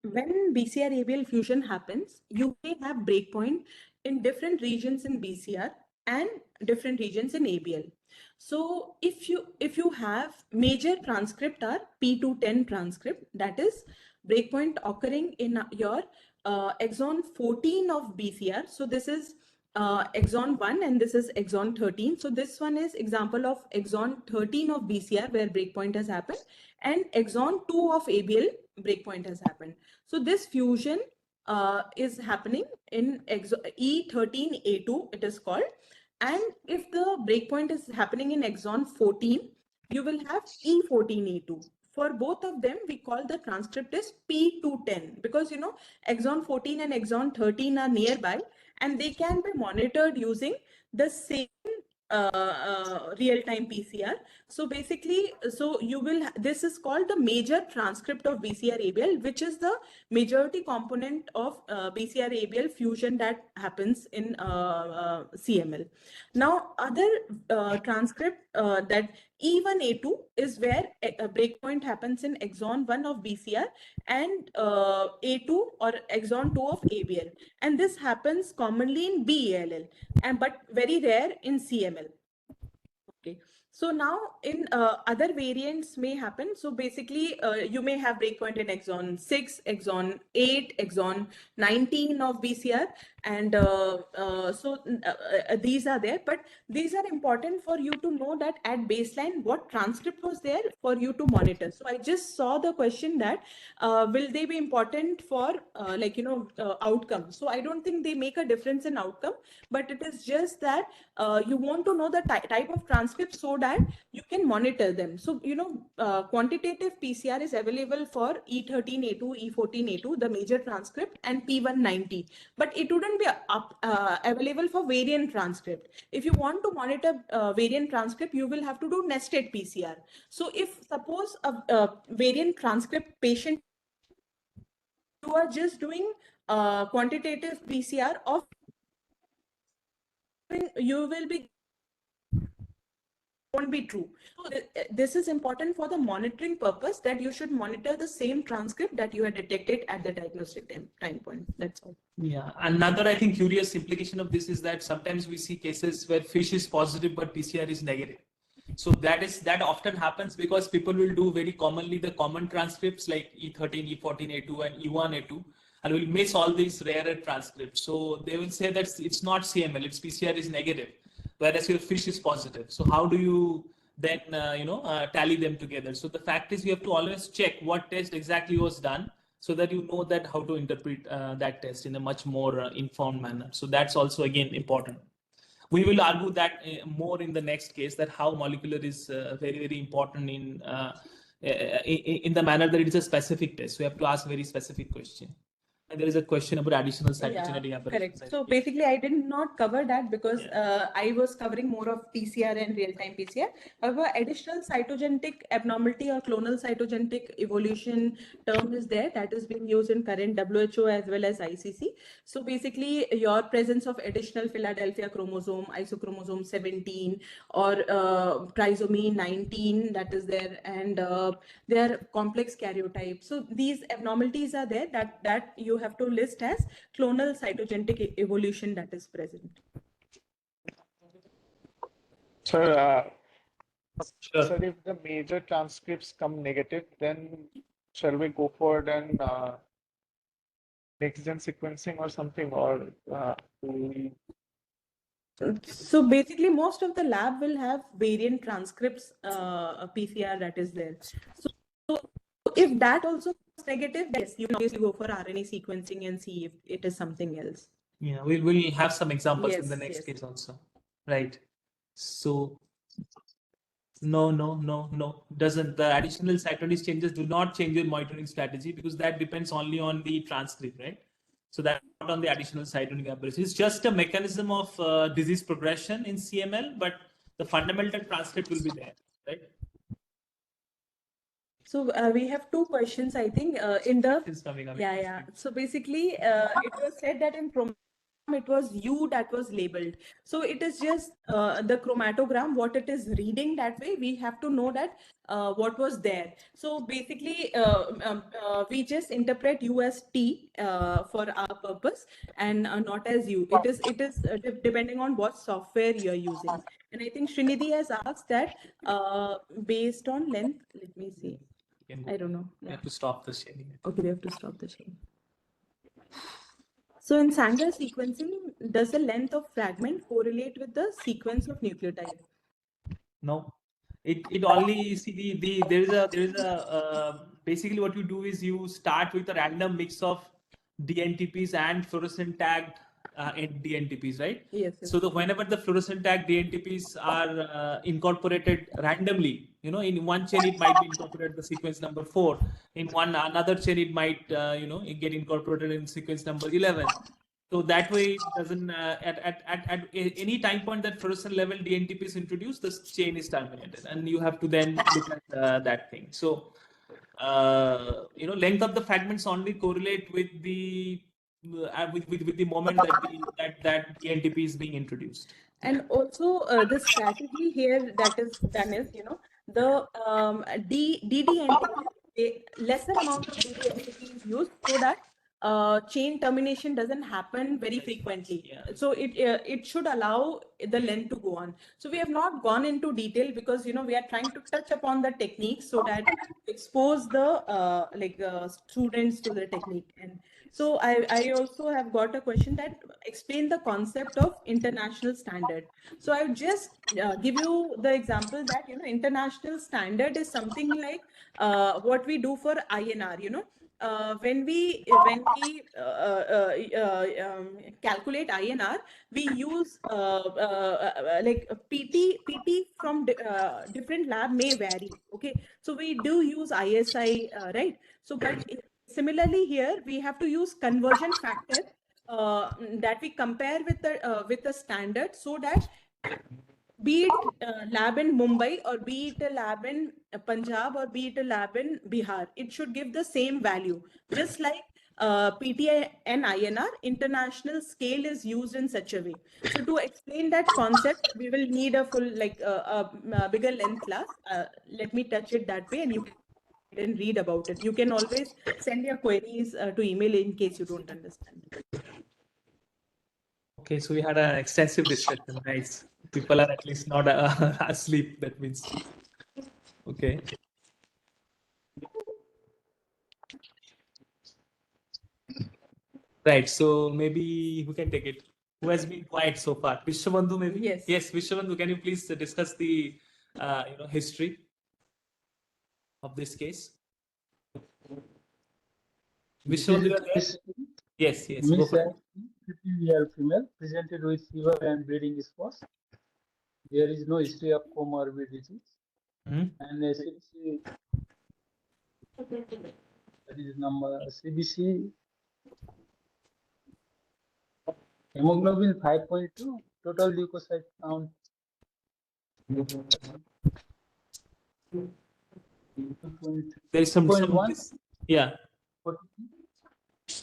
when BCR-ABL fusion happens, you may have breakpoint in different regions in BCR and different regions in ABL. So if you have major transcript are P210 transcript, that is breakpoint occurring in your exon 14 of BCR. So this is exon 1 and this is exon 13. So this one is example of exon 13 of BCR where breakpoint has happened, and exon 2 of ABL breakpoint has happened. So this fusion is happening in E13A2, it is called. And if the breakpoint is happening in exon 14, you will have E14A2. For both of them, we call the transcript as P210 because, exon 14 and exon 13 are nearby and they can be monitored using the same real-time PCR. So basically, this is called the major transcript of BCR-ABL, which is the majority component of BCR-ABL fusion that happens in CML. Now, other transcript that E1A2 is where a breakpoint happens in exon 1 of BCR and A2 or exon 2 of ABL. And this happens commonly in BALL, but very rare in CML. Okay. So now in other variants may happen. So basically you may have breakpoint in exon 6, exon 8, exon 19 of BCR. And these are there, but these are important for you to know that at baseline, what transcript was there for you to monitor. So I just saw the question that will they be important for outcome? So I don't think they make a difference in outcome, but it is just that you want to know the type of transcript so that you can monitor them. So, quantitative PCR is available for E13A2, E14A2, the major transcript, and P190, but it wouldn't be available for variant transcript. If you want to monitor variant transcript, you will have to do nested PCR. So if suppose a variant transcript patient, you are just doing quantitative PCR of, you will be won't be true. So this is important for the monitoring purpose, that you should monitor the same transcript that you had detected at the diagnostic time point. That's all. Yeah, another I think curious implication of this is that sometimes we see cases where FISH is positive but PCR is negative. So that often happens because people will do very commonly the common transcripts like E13, E14A2 and E1A2 and will miss all these rarer transcripts. So they will say that it's not CML, its PCR is negative. whereas your fish is positive. So how do you then tally them together? So the fact is you have to always check what test exactly was done, so that you know that how to interpret that test in a much more informed manner. So that's also again important. We will argue that more in the next case, that how molecular is very important in the manner that it is a specific test. So you have to ask very specific question. And there is a question about additional cytogenetic aberrations. Correct. So basically, I did not cover that because I was covering more of PCR and real-time PCR. However, additional cytogenetic abnormality or clonal cytogenetic evolution term is there that is being used in current WHO as well as ICC. So basically, your presence of additional Philadelphia chromosome, isochromosome 17, or trisomy 19 that is there, and they are complex karyotypes. So these abnormalities are there that you have to list as clonal cytogenetic evolution that is present. Sir, Sure. sir, if the major transcripts come negative, then shall we go for then next gen sequencing or something, or So basically, most of the lab will have variant transcripts PCR that is there. So if that also is negative, yes, you can obviously go for RNA sequencing and see if it is something else. Yeah, we'll have some examples in the Yes, next yes. case also. Right. So no, doesn't. The additional cytokine changes do not change your monitoring strategy, because that depends only on the transcript, right? So that's not on the additional cytokine aberration. It's just a mechanism of disease progression in CML, but the fundamental transcript will be there, right? So we have two questions, I think, in the Is coming up. yeah. So basically, it was said that in chromogram it was U that was labeled. So it is just the chromatogram, what it is reading that way. We have to know that what was there. So basically, we just interpret U as T for our purpose, and not as U. It is depending on what software you're using. And I think Srinidhi has asked that based on length. Let me see. I don't know. We have to stop the sharing. Okay, we have to stop the sharing. So in Sanger sequencing, does the length of fragment correlate with the sequence of nucleotide? No, it only see there is a basically what you do is you start with a random mix of DNTPs and fluorescent tagged DNTPs, right? Yes. So whenever the fluorescent tagged DNTPs are incorporated randomly, in one chain it might be incorporated the sequence number 4. In another chain it might get incorporated in sequence number 11. So that way, it doesn't at any time point that fluorescent level DNTP is introduced, the chain is terminated, and you have to then look at that thing. So, length of the fragments only correlate with the with the moment that DNTP is being introduced. And also the strategy here that is done is, the DDNTP, lesser amount of DDNTP is used so that chain termination doesn't happen very frequently. Yeah. So it should allow the length to go on. So we have not gone into detail because we are trying to touch upon the techniques so that expose the students to the technique. And so I also have got a question that explain the concept of international standard. So I'll just give you the example that international standard is something like what we do for INR. When we calculate INR, we use like PT from different lab may vary. Okay, so we do use ISI, right? So, but similarly here we have to use conversion factor that we compare with the standard, so that be it lab in Mumbai or be it a lab in Punjab or be it a lab in Bihar, it should give the same value. Just like PTI and INR, international scale is used in such a way. So to explain that concept, we will need a full bigger length class. Let me touch it that way, and you can read about it. You can always send your queries to email in case you don't understand. Okay, so we had an extensive discussion. Nice. People are at least not asleep. That means. Okay. Right. So maybe who can take it? who has been quiet so far. Vishwabandhu, maybe? Yes. Yes, Vishwabandhu, can you please discuss the history of this case? Vishwabandhu, you are there? Yes, yes. Go Miss for it. 15-year female presented with fever and bleeding spots. There is no history of comorbidities. Mhm. And CBC, that is number CBC, hemoglobin 5.2, total leukocyte count 2.1, There is some yeah.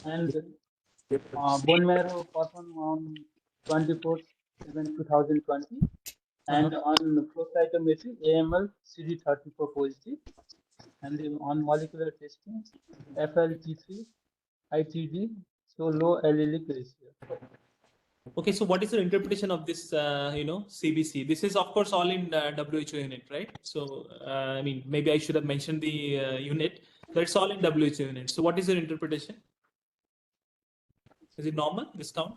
and bone marrow performed on 24/7/2020, and on flow cytometry AML CD34 positive, and on molecular testing FLT3 ITD, so low allelic ratio. Okay, so what is your interpretation of this, CBC? This is, of course, all in WHO unit, right? So, I mean, maybe I should have mentioned the unit, but it's all in WHO unit. So, what is your interpretation? Is it normal, this count?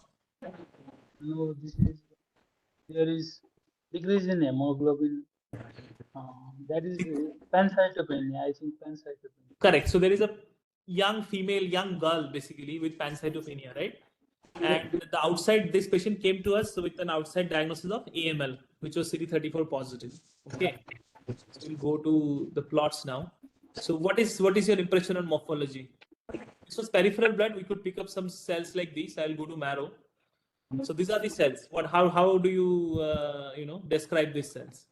No, there is decrease in hemoglobin. That is pancytopenia. I think pancytopenia. Correct. So, there is a young girl, basically, with pancytopenia, right? And the outside, this patient came to us with an outside diagnosis of AML, which was CD34 positive. Okay. So we'll go to the plots now. So what is your impression on morphology? This was peripheral blood. We could pick up some cells like these. I'll go to marrow. So these are the cells. How do you describe these cells?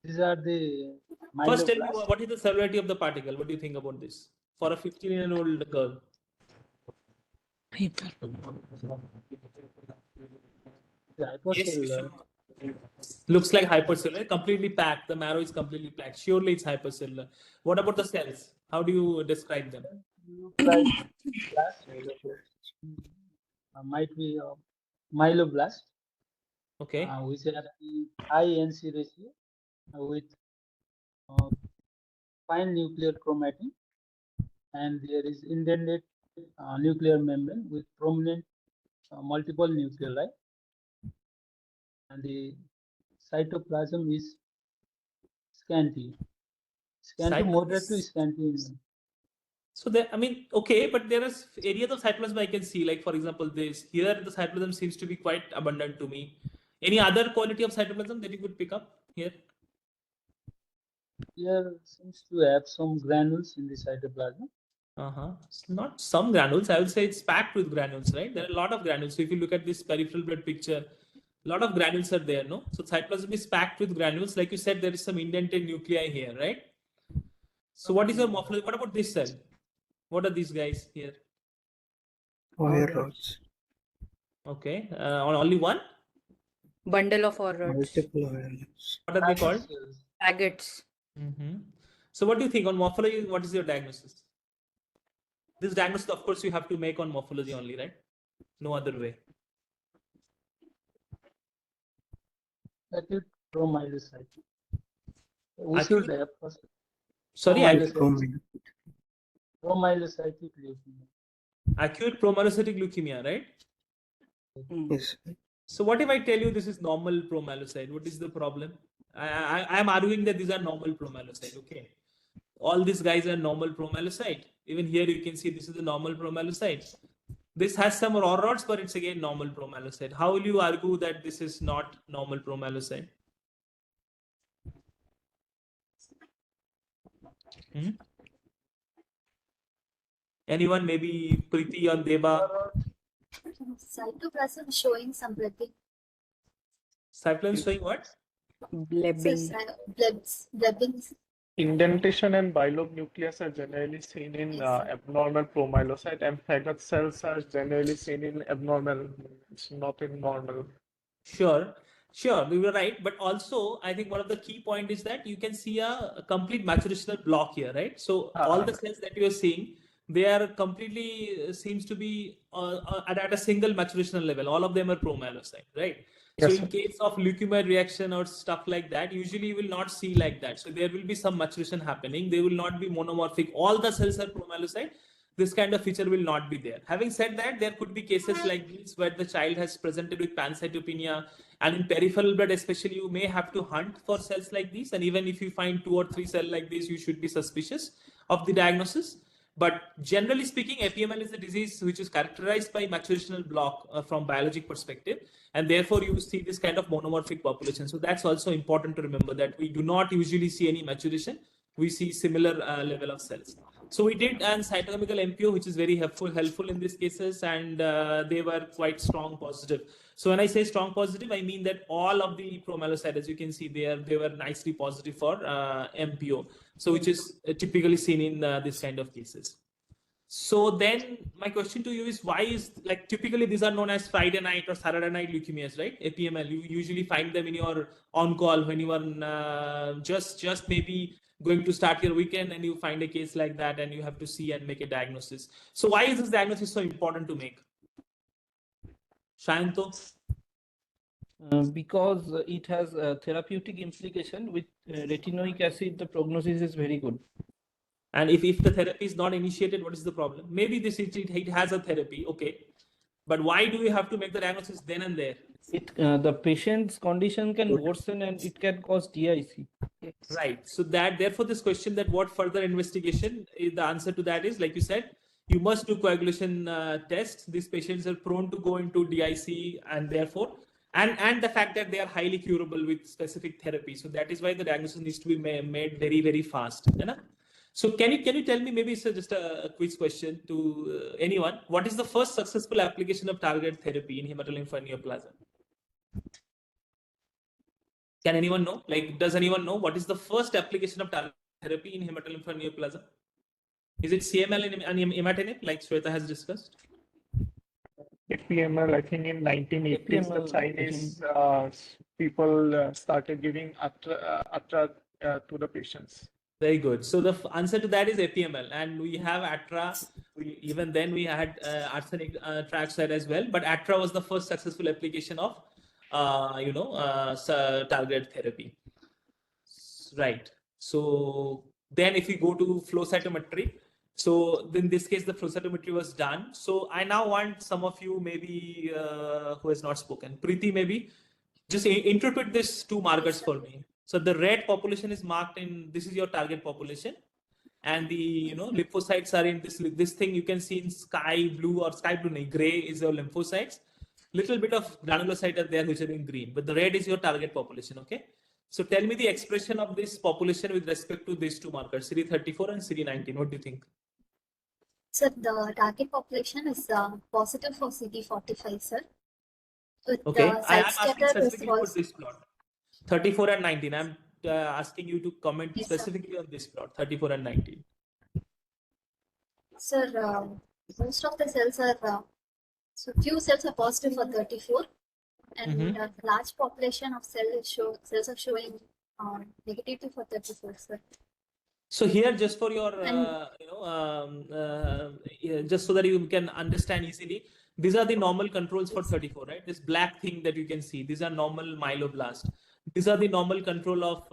These are the First, tell me myeloblasts. what is the cellularity of the particle? What do you think about this for a 15-year-old girl? Hypercellular. Looks like hypercellular, completely packed. The marrow is completely packed. Surely it's hypercellular. What about the cells? How do you describe them? Look like blast. Might be myeloblast. Okay. Which have the high NC ratio with fine nuclear chromatin, and there is indented nuclear membrane with prominent multiple nuclei, and the cytoplasm is scanty to moderate to scanty. So there, I mean, okay, but there is areas of cytoplasm I can see, like for example, this here the cytoplasm seems to be quite abundant to me. Any other quality of cytoplasm that you could pick up here? Here seems to have some granules in the cytoplasm. It's not some granules. I would say it's packed with granules, right? There are a lot of granules. So if you look at this peripheral blood picture, a lot of granules are there, no? So cytoplasm is packed with granules. Like you said, there is some indented nuclei here, right? So what is your morphology? What about this cell? What are these guys here? Wire rods. Okay. On only one? Bundle of wire rods. Multiple wire rods. What are they called? Agates. So what do you think on morphology? What is your diagnosis? This diagnosis, of course, you have to make on morphology only, right? No other way. Acute promyelocytic. We should have first. Sorry, promyelocytic leukemia. Acute promyelocytic leukemia, right? Yes. So what if I tell you this is normal promyelocyte? What is the problem? I am arguing that these are normal promyelocyte. Okay, all these guys are normal promyelocyte. Even here you can see this is the normal promyelocyte. This has some raw rods, but it's again normal promyelocyte. How will you argue that this is not normal promyelocyte? Anyone? Maybe Preeti or Deba? Cytoplasm showing some bleeding. Cytoplasm showing what? Blebbing. Blebbing. Indentation and bilobe nucleus are generally seen in abnormal promyelocyte, and faggot cells are generally seen in abnormal, it's not in normal. Sure, we were right. But also, I think one of the key point is that you can see a complete maturational block here, right? So all the cells that you are seeing, they are completely seems to be at a single maturational level. All of them are promyelocyte, right? So in case of leukemia reaction or stuff like that, usually you will not see like that. So there will be some maturation happening. They will not be monomorphic. All the cells are promyelocyte. this kind of feature will not be there. Having said that, there could be cases like this where the child has presented with pancytopenia, and in peripheral blood especially, you may have to hunt for cells like these, and even if you find 2 or 3 cells like this, you should be suspicious of the diagnosis. But generally speaking, APML is a disease which is characterized by maturational block from biologic perspective, and therefore you see this kind of monomorphic population. So that's also important to remember, that we do not usually see any maturation. We see similar level of cells. So we did an cytochemical MPO, which is very helpful in these cases, and they were quite strong positive. So when I say strong positive, I mean that all of the promyelocytes, as you can see, they were nicely positive for MPO. So which is typically seen in this kind of cases. So then my question to you is, why is, like, typically these are known as Friday night or Saturday night leukemias, right? APML, you usually find them in your on call when you are just maybe going to start your weekend, and you find a case like that and you have to see and make a diagnosis. So why is this diagnosis so important to make? Shayanto? Because it has a therapeutic implication. With retinoic acid, the prognosis is very good. And if the therapy is not initiated, what is the problem? Maybe it has a therapy, okay. But why do we have to make the diagnosis then and there? The patient's condition can worsen and it can cause DIC. Right. So therefore this question, that what further investigation, the answer to that is, like you said, you must do coagulation tests. These patients are prone to go into DIC, and therefore, and the fact that they are highly curable with specific therapy. So that is why the diagnosis needs to be made very, very fast. So can you tell me, maybe it's just a quiz question to anyone, what is the first successful application of targeted therapy in hematolymph neoplasm? Can anyone know? Like, does anyone know what is the first application of targeted therapy in hematolymph neoplasm? Is it CML and imatinib, like Sweta has discussed? APML, I think in 1980s, the Chinese people started giving Atra to the patients. Very good. So the answer to that is APML, and we have Atra. Even then we had arsenic trioxide as well, but Atra was the first successful application of targeted therapy. Right. So then if we go to flow cytometry, so in this case the flow cytometry was done. So I now want some of you, maybe who has not spoken, Preeti, maybe just interpret these 2 markers for me. So the red population is marked in, this is your target population, and the lymphocytes are in this thing you can see in sky blue, or sky blue, gray is your lymphocytes. Little bit of granulocytes are there which are in green, but the red is your target population. Okay. So tell me the expression of this population with respect to these 2 markers, CD34 and CD19. What do you think? Sir, the target population is positive for CD45, sir. With okay, I am asking specifically for this plot. 34 and 19. I'm asking you to comment specifically on this plot, 34 and 19. Sir, most of the cells are, so few cells are positive for 34, and large population of cells are showing negative for 34, sir. So here, just for your, just so that you can understand easily, these are the normal controls for 34, right? This black thing that you can see, these are normal myeloblast. These are the normal control of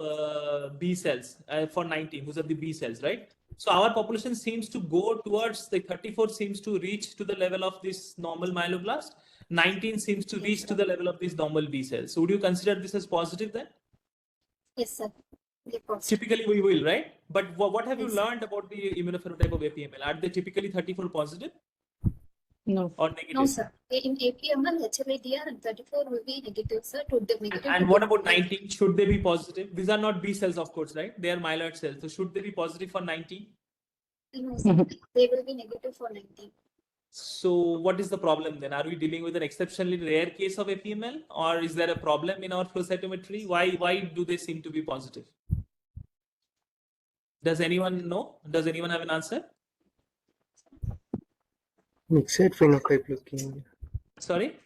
B cells for 19. Those are the B cells, right? So our population seems to go towards the 34 seems to reach to the level of this normal myeloblast. 19 seems to reach to the level of these normal B cells. So would you consider this as positive then? Yes, sir. Typically we will, right? But what have you learned about the immunophenotype of APML? Are they typically 34 positive? No. Or negative? No, sir. In APML, HLA-DR and 34 will be negative, sir. Negative. And what about 19? Should they be positive? These are not B cells, of course, right? They are myeloid cells. So should they be positive for 19? No, sir. They will be negative for 19. So what is the problem then? Are we dealing with an exceptionally rare case of APML, or is there a problem in our flow cytometry? Why do they seem to be positive? Does anyone know? Does anyone have an answer? Mixed phenotype leukemia. Sorry?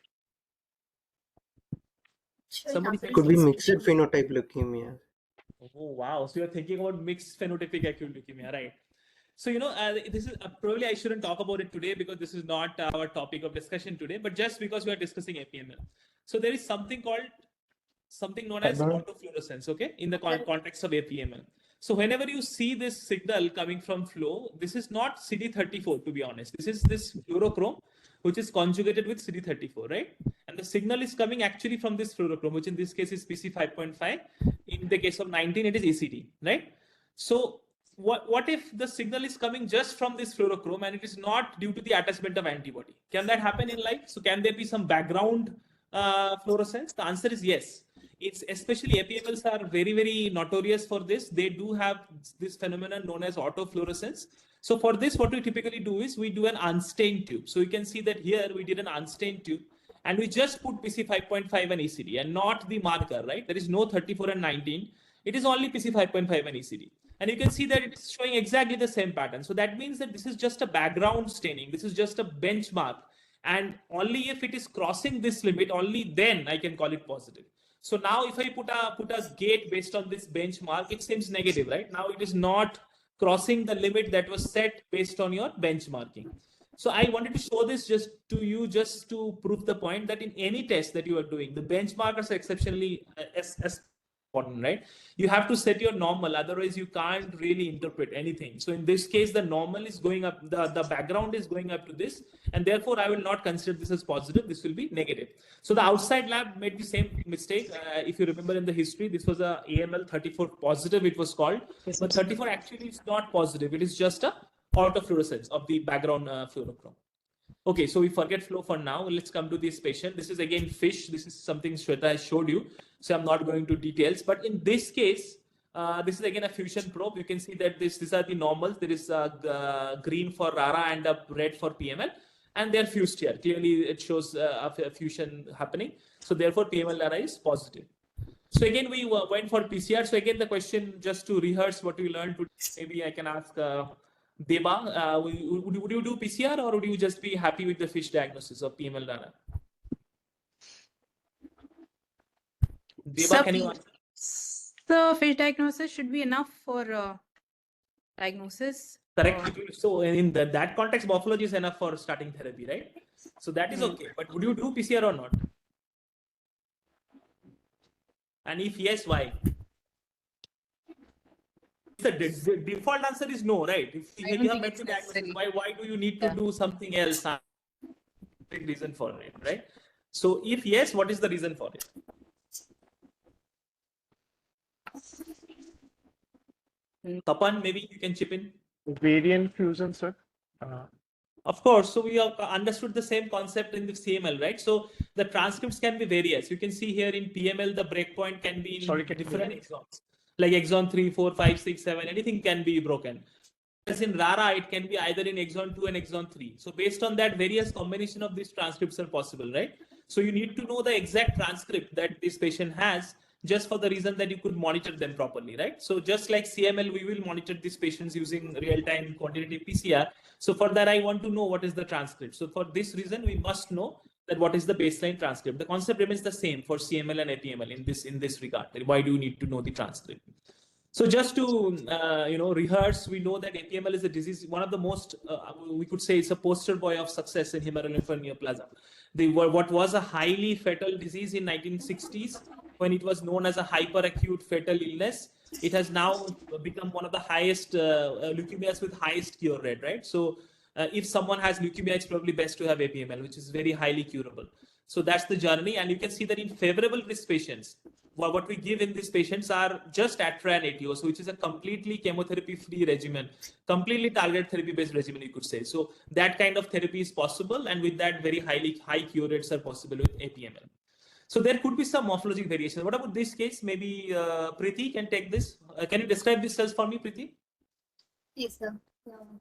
Somebody said could be mixed phenotype leukemia. Oh wow! So you're thinking about mixed phenotypic acute leukemia, right? So this is probably I shouldn't talk about it today because this is not our topic of discussion today. But just because we are discussing APML, so there is something known as autofluorescence. Okay, in the context of APML. So whenever you see this signal coming from flow, this is not CD34 to be honest. This is this fluorochrome which is conjugated with CD34, right? And the signal is coming actually from this fluorochrome, which in this case is PC5.5. In the case of 19, it is ACD, right? So what if the signal is coming just from this fluorochrome and it is not due to the attachment of antibody? Can that happen in life? So can there be some background fluorescence? The answer is yes. It's especially APMLs are very, very notorious for this. They do have this phenomenon known as autofluorescence. So for this, what we typically do is we do an unstained tube. So you can see that here we did an unstained tube and we just put PC5.5 and ECD and not the marker, right? There is no 34 and 19. It is only PC5.5 and ECD. And you can see that it's showing exactly the same pattern. So that means that this is just a background staining. This is just a benchmark. And only if it is crossing this limit, only then I can call it positive. So now if I put a gate based on this benchmark, it seems negative, right? Now it is not crossing the limit that was set based on your benchmarking. So I wanted to show this just to prove the point that in any test that you are doing, the benchmarkers are exceptionally important, right? You have to set your normal, otherwise you can't really interpret anything. So in this case, the normal is going up, the background is going up to this, and therefore I will not consider this as positive. This will be negative. So the outside lab made the same mistake. If you remember in the history, this was a AML 34 positive, it was called, but 34 actually is not positive. It is just a autofluorescence of the background fluorochrome. Okay, so we forget flow for now. Let's come to this patient. This is again fish. This is something Sweta has showed you. So I'm not going to details. But in this case, this is again a fusion probe. You can see that these are the normals. There is a green for RARA and a red for PML. And they're fused here. Clearly, it shows a fusion happening. So therefore, PML RARA is positive. So again, we went for PCR. So again, the question, just to rehearse what we learned today, maybe I can ask Deba, would you do PCR or would you just be happy with the fish diagnosis of PML RARA? Deba, can you answer? The fish diagnosis should be enough for diagnosis. Correct. So in that context, morphology is enough for starting therapy, right? So that is okay. But would you do PCR or not? And if yes, why? The default answer is no, right? If you have met the diagnosis, why do you need to do something else? Big reason for it, right? So if yes, what is the reason for it? Tapan, maybe you can chip in. Variant fusion, sir. Of course. So we have understood the same concept in the CML, right? So the transcripts can be various. You can see here in PML, the breakpoint can be in different exons. Like exon 3, 4, 5, 6, 7, anything can be broken. As in RARA, it can be either in exon 2 and exon 3. So based on that, various combination of these transcripts are possible, right? So you need to know the exact transcript that this patient has, just for the reason that you could monitor them properly, right? So just like CML, we will monitor these patients using real-time quantitative PCR. So for that, I want to know what is the transcript. So for this reason, we must know that what is the baseline transcript. The concept remains the same for CML and APML in this regard. Why do you need to know the transcript? So just to rehearse, we know that APML is a disease, one of the most, we could say it's a poster boy of success in hemolymph neoplasm. What was a highly fatal disease in 1960s, when it was known as a hyperacute fatal illness, it has now become one of the highest leukemias with highest cure rate, right? So if someone has leukemia, it's probably best to have APML, which is very highly curable. So that's the journey. And you can see that in favorable risk patients, what we give in these patients are just Atra and ATO, so which is a completely chemotherapy-free regimen, completely targeted therapy-based regimen, you could say. So that kind of therapy is possible, and with that, very high cure rates are possible with APML. So there could be some morphologic variation. What about this case? Maybe Preeti can take this. Can you describe these cells for me, Preeti? Yes, sir.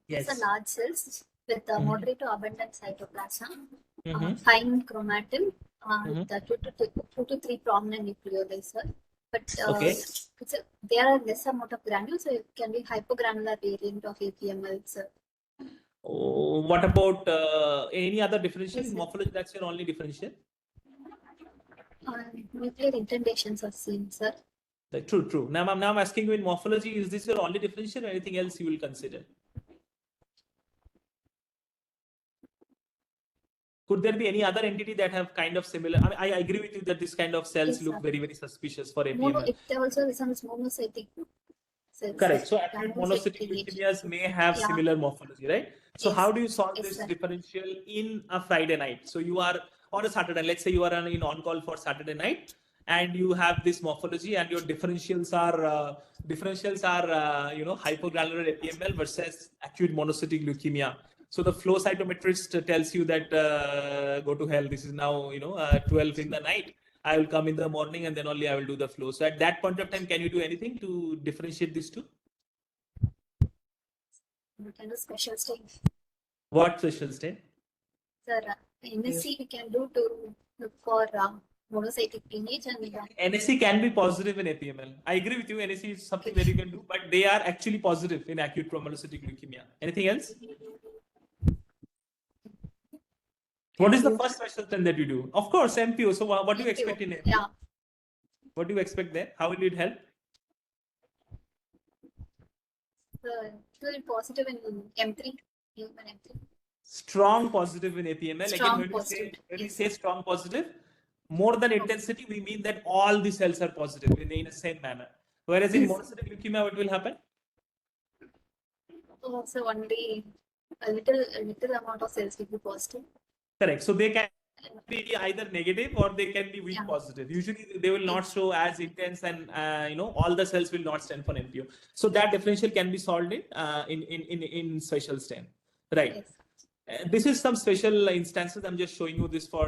Yes. These are large cells with moderate to abundant cytoplasm, fine chromatin, the 2 to 3 prominent nucleoli, sir. But they are less amount of granules, so it can be hypogranular variant of APML, sir. Oh, what about any other differential in morphology? That's your only differential? Nuclear indentations are seen, sir. True. Now I'm asking you in morphology, is this your only differential or anything else you will consider? Could there be any other entity that have kind of similar? I mean, I agree with you that this kind of cells look very, very suspicious for APML. It also resembles monocytic cells. Correct. So acute Diagnostic monocytic lineage. leukemias may have Yeah. similar morphology, right? So Yes. how do you solve Yes, this sir. differential in a Friday night? So you are on a Saturday. Let's say you are in on call for Saturday night, and you have this morphology, and your differentials are hypogranular APML versus acute monocytic leukemia. So the flow cytometrist tells you that go to hell. This is now 12 in the night. I will come in the morning and then only I will do the flow. So at that point of time, can you do anything to differentiate these two? We can do special stain. What special stain? Sir, NSC we can do to look for monocytic lineage and NSC can be positive in APML. I agree with you. NSC is something that you can do, but they are actually positive in acute monocytic leukemia. Anything else? What is the first special stain that you do? Of course, MPO. So what do you expect in MPO? Yeah. What do you expect there? How will it help? Still positive in M3, human M3. Strong positive in APML. Strong Again, positive, when we yes. say strong positive, more than intensity, we mean that all the cells are positive in the same manner. Whereas in monocytic leukemia, what will happen? So only a little amount of cells will be positive. Correct. So they can be either negative or they can be weak positive. Usually they will not show as intense, and all the cells will not stand for MPO. So that differential can be solved in special stain, right? Yes. This is some special instances. I'm just showing you this for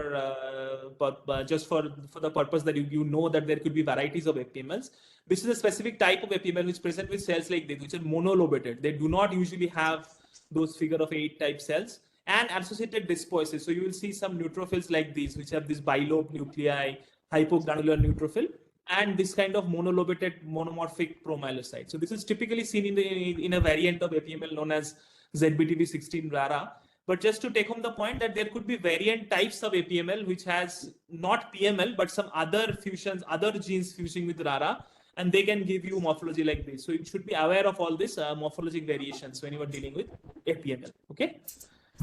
just for the purpose that you know that there could be varieties of APMLs. This is a specific type of APML which present with cells like this, which are monolobated. They do not usually have those figure of 8 type cells and associated dyspoisis. So you will see some neutrophils like these, which have this bilobe nuclei, hypogranular neutrophil, and this kind of monolobated monomorphic promyelocyte. So this is typically seen in a variant of APML known as ZBTV16 RARA. But just to take home the point that there could be variant types of APML which has not PML but some other fusions, other genes fusing with RARA, and they can give you morphology like this. So you should be aware of all this morphologic variations when you are dealing with APML. Okay.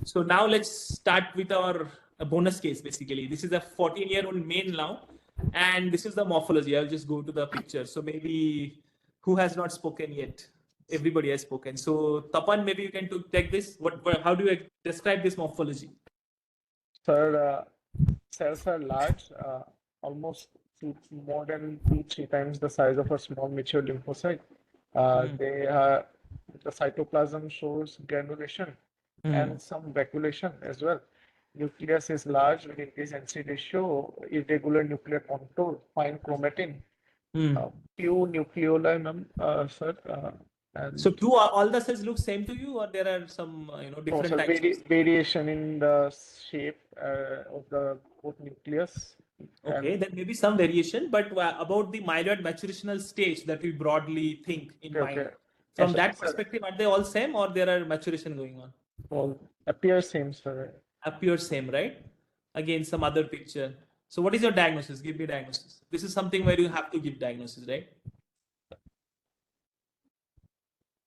So now let's start with our bonus case. Basically, this is a 14-year-old male now, and this is the morphology. I'll just go to the picture. So maybe who has not spoken yet? Everybody has spoken. So Tapan, maybe you can take this. How do you describe this morphology? Sir, cells are large, almost more than 2-3 times the size of a small mature lymphocyte. The cytoplasm shows granulation and some vacuolation as well. Nucleus is large with increased NC ratio, irregular nuclear contour, fine chromatin, few nucleoli, sir. So do all the cells look same to you, or there are some different types? Variation in the shape of the both nucleus. Okay, there may be some variation, but about the myeloid maturational stage that we broadly think in mind. Okay. From that perspective, are they all same, or there are maturation going on? All appear same, sir. Appear same, right? Again, some other picture. So what is your diagnosis? Give me diagnosis. This is something where you have to give diagnosis, right?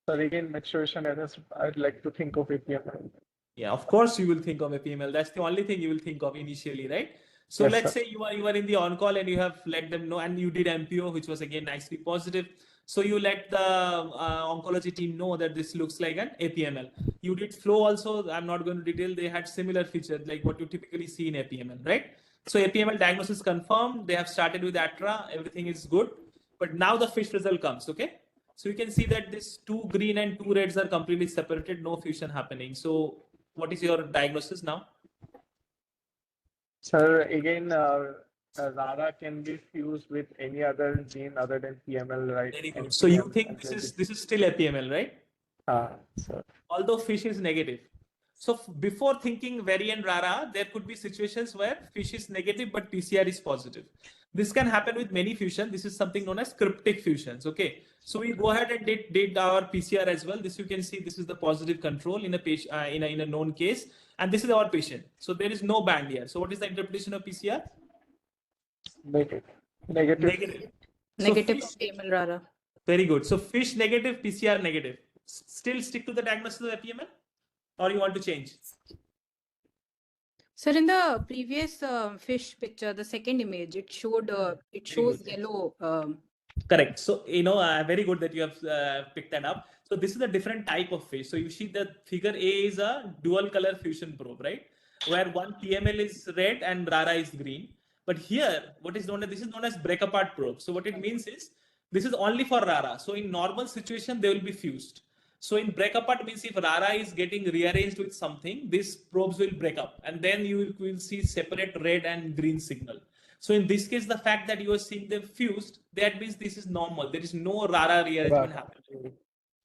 So again, maturation errors, I'd like to think of APML. Yeah, of course you will think of APML. That's the only thing you will think of initially, right? So Yes, let's sir. say you are in the on-call and you have let them know, and you did MPO, which was again nicely positive. So you let the oncology team know that this looks like an APML. You did flow also. I'm not going to detail. They had similar features like what you typically see in APML, right? So APML diagnosis confirmed. They have started with ATRA. Everything is good. But now the FISH result comes, okay? So you can see that this 2 green and 2 reds are completely separated, no fusion happening. So what is your diagnosis now? Sir, again, RARA can be fused with any other gene other than PML, right? Very good. So you think this is still APML, right? Sir. Although FISH is negative. So before thinking variant RARA, there could be situations where FISH is negative but PCR is positive. This can happen with many fusions. This is something known as cryptic fusions. Okay, so we go ahead and did our PCR as well. This you can see. This is the positive control in a patient in a known case, and this is our patient. So there is no band here. So what is the interpretation of PCR? Negative. Negative So APML RARA. Very good. So FISH negative, PCR negative. Still stick to the diagnosis of APML, or you want to change? Sir, in the previous FISH picture, the second image, it shows yellow Correct. So, very good that you have picked that up. So this is a different type of fish. So you see the figure A is a dual color fusion probe, right? Where one PML is red and RARA is green. But here, this is known as break apart probe. So what it means is, this is only for RARA. So in normal situation, they will be fused. So in break apart means if RARA is getting rearranged with something, these probes will break up. And then you will see separate red and green signal. So in this case, the fact that you are seeing them fused, that means this is normal. There is no RARA rearrangement happening.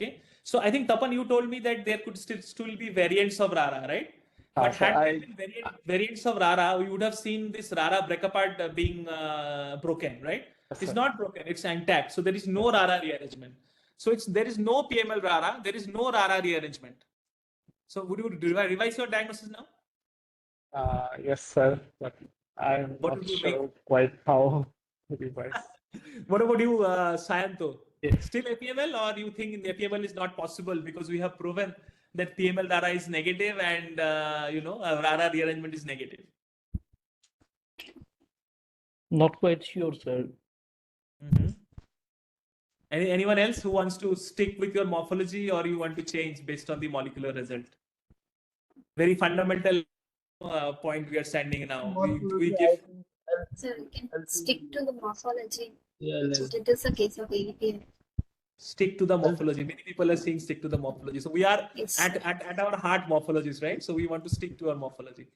Okay. So I think Tapan, you told me that there could still be variants of RARA, right? But So had there been variants of RARA, we would have seen this RARA break apart being broken, right? It's not broken, it's intact. So there is no RARA rearrangement. So there is no PML RARA, there is no RARA rearrangement. So would you revise your diagnosis now? Yes, sir. But I'm not sure quite how to revise. What about you, Sayanto? Still APML, or you think APML is not possible because we have proven that PML RARA is negative and RARA rearrangement is negative? Not quite sure, sir. Anyone else who wants to stick with your morphology, or you want to change based on the molecular result? Very fundamental point we are standing now. We give. So we can stick to the morphology. Yeah, It is a case of AVPM. Stick to the morphology. Many people are saying stick to the morphology. So we are at our heart morphologists, right? So we want to stick to our morphology.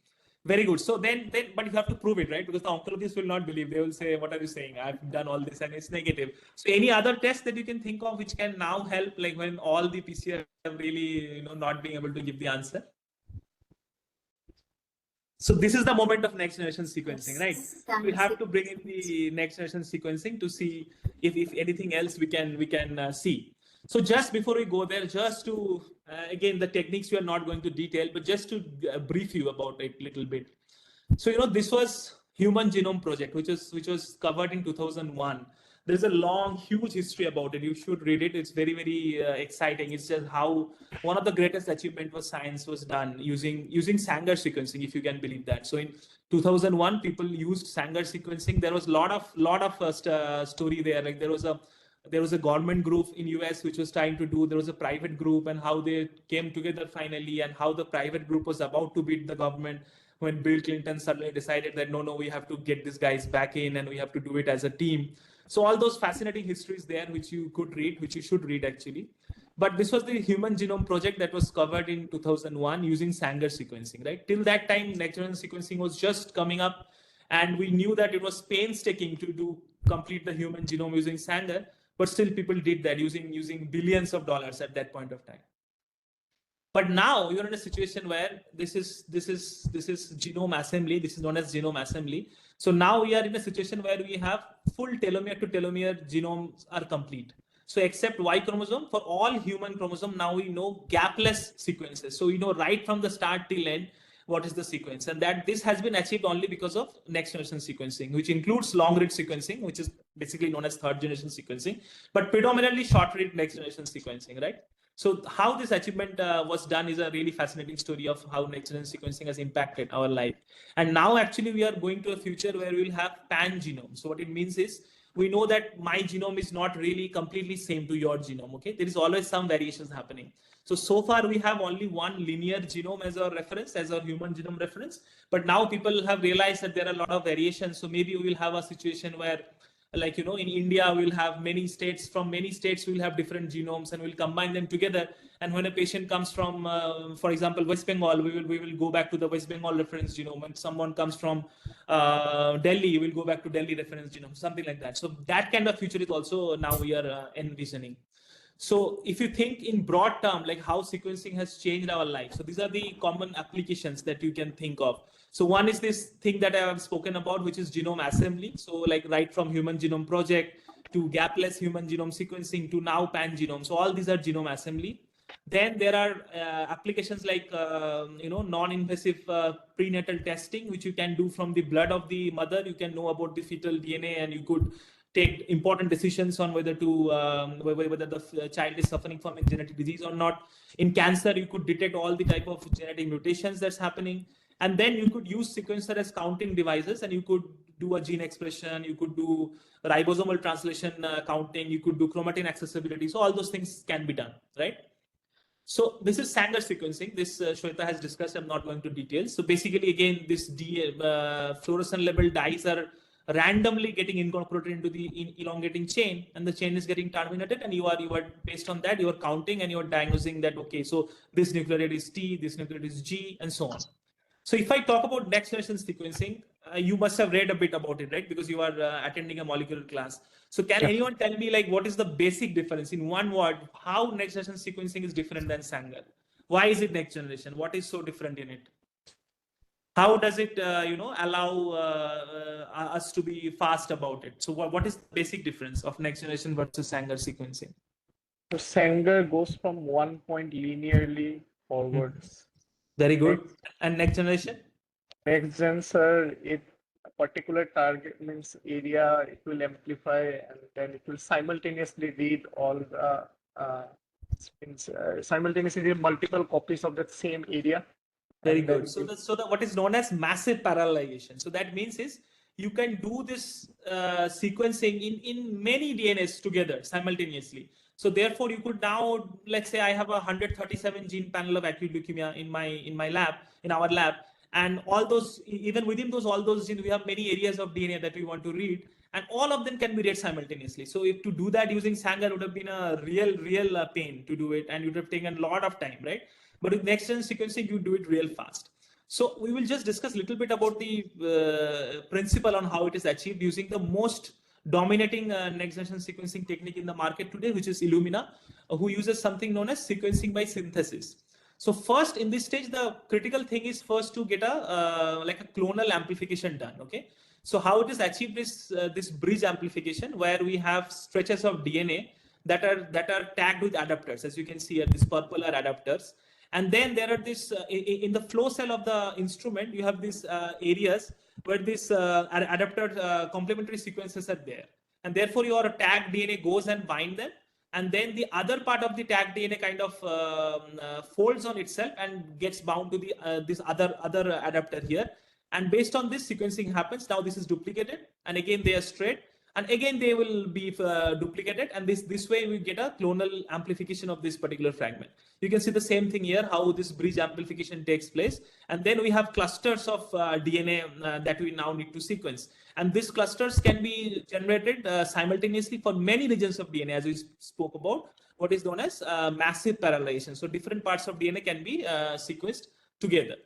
Very good. So then, but you have to prove it, right? Because the oncologists will not believe. They will say, "What are you saying? I've done all this and it's negative." So any other test that you can think of which can now help, like when all the PCR are really, not being able to give the answer? So this is the moment of next generation sequencing, right? We have to bring in the next generation sequencing to see if anything else we can see. So just before we go there, just to again, the techniques we are not going to detail, but just to brief you about it a little bit. So this was Human Genome Project, which was covered in 2001. There's a long, huge history about it. You should read it. It's very, very exciting. It's just how one of the greatest achievement was science was done using Sanger sequencing, if you can believe that. So in 2001, people used Sanger sequencing. There was a lot of story there. Like there was a government group in US which was trying to do. There was a private group, and how they came together finally, and how the private group was about to beat the government when Bill Clinton suddenly decided that no, we have to get these guys back in and we have to do it as a team. So all those fascinating histories there, which you could read, which you should read actually. But this was the Human Genome Project that was covered in 2001 using Sanger sequencing, right? Till that time, next generation sequencing was just coming up, and we knew that it was painstaking to complete the human genome using Sanger, but still people did that using billions of dollars at that point of time. But now you're in a situation where this is genome assembly. This is known as genome assembly. So now we are in a situation where we have full telomere to telomere genomes are complete. So except Y chromosome, for all human chromosome, now we know gapless sequences. So we know right from the start till end what is the sequence, and that this has been achieved only because of next generation sequencing, which includes long read sequencing, which is basically known as third generation sequencing, but predominantly short read next generation sequencing, right? So how this achievement was done is a really fascinating story of how next generation sequencing has impacted our life. And now actually we are going to a future where we'll have pan genome. So what it means is, we know that my genome is not really completely same to your genome. Okay, there is always some variations happening. So far we have only one linear genome as our reference, as our human genome reference. But now people have realized that there are a lot of variations. So maybe we will have a situation where, like, in India, we'll have many states, we'll have different genomes, and we'll combine them together. And when a patient comes from, for example, West Bengal, we will go back to the West Bengal reference genome. When someone comes from Delhi, we'll go back to Delhi reference genome, something like that. So that kind of future is also now we are envisioning. So if you think in broad term, like how sequencing has changed our life. So these are the common applications that you can think of. So one is this thing that I have spoken about, which is genome assembly. So like right from Human Genome Project to gapless human genome sequencing to now pan genome. So all these are genome assembly. Then there are applications like, non-invasive prenatal testing, which you can do from the blood of the mother. You can know about the fetal DNA, and you could take important decisions on whether the child is suffering from a genetic disease or not. In cancer, you could detect all the type of genetic mutations that's happening. And then you could use sequencer as counting devices, and you could do a gene expression, you could do ribosomal translation counting, you could do chromatin accessibility. So all those things can be done, right? So this is Sanger sequencing. This Sweta has discussed. I'm not going to details. So basically, again, this fluorescent level dyes are randomly getting incorporated into the elongating chain, and the chain is getting terminated, and you are based on that you are counting and you are diagnosing that, okay, so this nucleotide is T, this nucleotide is G, and so on. So if I talk about next generation sequencing, you must have read a bit about it, right? Because you are attending a molecular class. So can anyone tell me, like, what is the basic difference in one word, how next generation sequencing is different than Sanger? Why is it next generation? What is so different in it? How does it, allow us to be fast about it? So what is the basic difference of next generation versus Sanger sequencing? So Sanger goes from one point linearly forwards. Very good. And next generation? Next gen, sir, it a particular target means area, it will amplify, and then it will simultaneously read all the simultaneously read multiple copies of that same area. Very good. So the what is known as massive parallelization. So that means is you can do this sequencing in many DNAs together simultaneously. So therefore, you could now, let's say I have a 137 gene panel of acute leukemia in our lab, and all those, even within all those genes, we have many areas of DNA that we want to read, and all of them can be read simultaneously. So if to do that using Sanger would have been a real pain to do it, and it would have taken a lot of time, right? But with next-gen sequencing, you do it real fast. So we will just discuss a little bit about the principle on how it is achieved using the most dominating next-generation sequencing technique in the market today, which is Illumina, who uses something known as sequencing by synthesis. So first, in this stage, the critical thing is first to get a like a clonal amplification done. Okay. So how it is achieved is this bridge amplification, where we have stretches of DNA that are tagged with adapters. As you can see here, these purple are adapters. And then there are this in the flow cell of the instrument, you have these areas where this adapter complementary sequences are there. And therefore your tagged DNA goes and bind them. And then the other part of the tagged DNA kind of folds on itself and gets bound to the this other adapter here. And based on this, sequencing happens. Now this is duplicated, and again they are straight, and again they will be duplicated, and this way we get a clonal amplification of this particular fragment. You can see the same thing here, how this bridge amplification takes place, and then we have clusters of DNA that we now need to sequence, and these clusters can be generated simultaneously for many regions of DNA, as we spoke about, what is known as massive parallelization. So different parts of DNA can be sequenced together.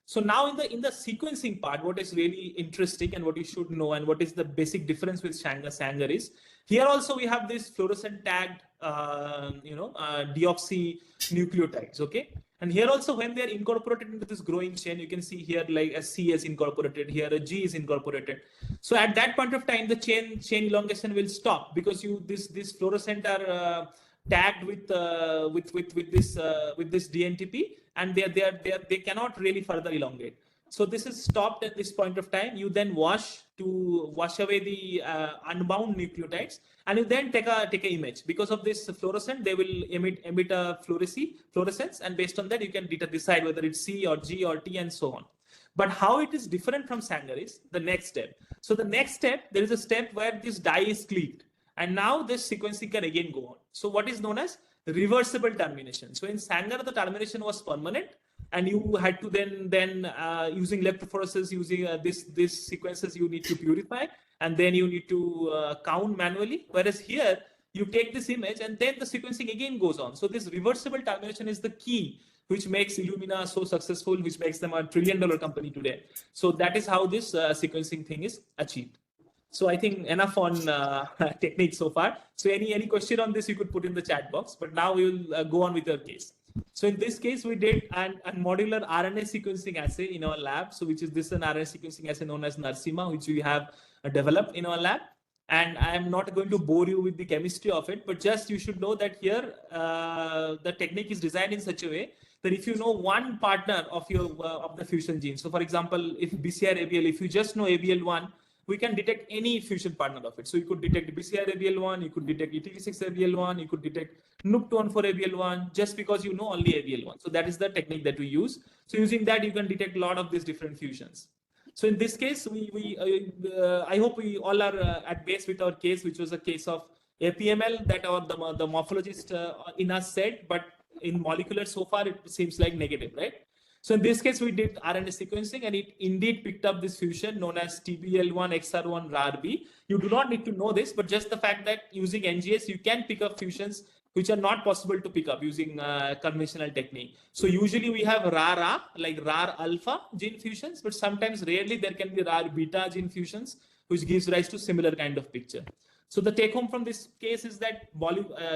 So now in the sequencing part, what is really interesting and what you should know and what is the basic difference with Sanger is, here also we have this fluorescent tagged, deoxynucleotides, okay? And here also when they are incorporated into this growing chain, you can see here like a C is incorporated, here a G is incorporated. So at that point of time, the chain elongation will stop because this fluorescent are tagged with this DNTP, and they cannot really further elongate. So this is stopped at this point of time. You then wash away the unbound nucleotides, and you then take an image. Because of this fluorescent, they will emit a fluorescence, and based on that, you can decide whether it's C or G or T and so on. But how it is different from Sanger is the next step. So the next step, there is a step where this dye is cleaved, and now this sequencing can again go on. So what is known as reversible termination. So in Sanger, the termination was permanent, and you had to then using electrophoresis, using this sequences, you need to purify, and then you need to count manually. Whereas here, you take this image, and then the sequencing again goes on. So this reversible termination is the key, which makes Illumina so successful, which makes them a $1 trillion company today. So that is how this sequencing thing is achieved. So I think enough on technique so far. So any question on this, you could put in the chat box. But now we will go on with your case. So in this case, we did a modular RNA sequencing assay in our lab. So which is this an RNA sequencing assay known as Narsima, which we have developed in our lab. And I am not going to bore you with the chemistry of it, but just you should know that here the technique is designed in such a way that if you know one partner of your of the fusion gene. So for example, if BCR-ABL, if you just know ABL1, we can detect any fusion partner of it. So you could detect BCR-ABL1, you could detect ETV6-ABL1, you could detect NUP214-ABL1, just because you know only ABL1. So that is the technique that we use. So using that, you can detect a lot of these different fusions. So in this case, I hope we all are at base with our case, which was a case of APML that the morphologist in us said, but in molecular so far it seems like negative, right? So in this case, we did RNA sequencing and it indeed picked up this fusion known as TBL1 XR1 RARB. You do not need to know this, but just the fact that using NGS, you can pick up fusions which are not possible to pick up using conventional technique. So usually we have RAR, like RAR alpha gene fusions, but sometimes rarely there can be RAR beta gene fusions, which gives rise to similar kind of picture. So the take home from this case is that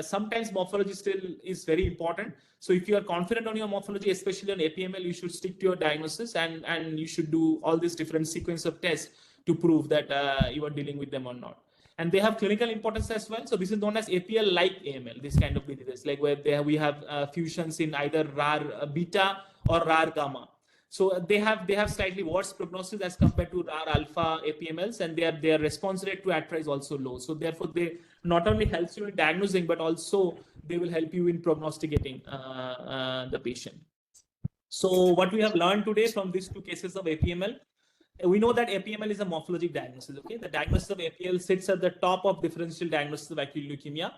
sometimes morphology still is very important. So if you are confident on your morphology, especially on APML, you should stick to your diagnosis and you should do all these different sequence of tests to prove that you are dealing with them or not. And they have clinical importance as well. So this is known as APL like AML, this kind of diseases, like where we have fusions in either RAR beta or RAR gamma. So they have slightly worse prognosis as compared to RAR alpha APMLs, and their response rate to ATRA is also low. So therefore, they not only helps you in diagnosing, but also they will help you in prognosticating the patient. So what we have learned today from these two cases of APML, we know that APML is a morphologic diagnosis. Okay, the diagnosis of APL sits at the top of differential diagnosis of acute leukemia,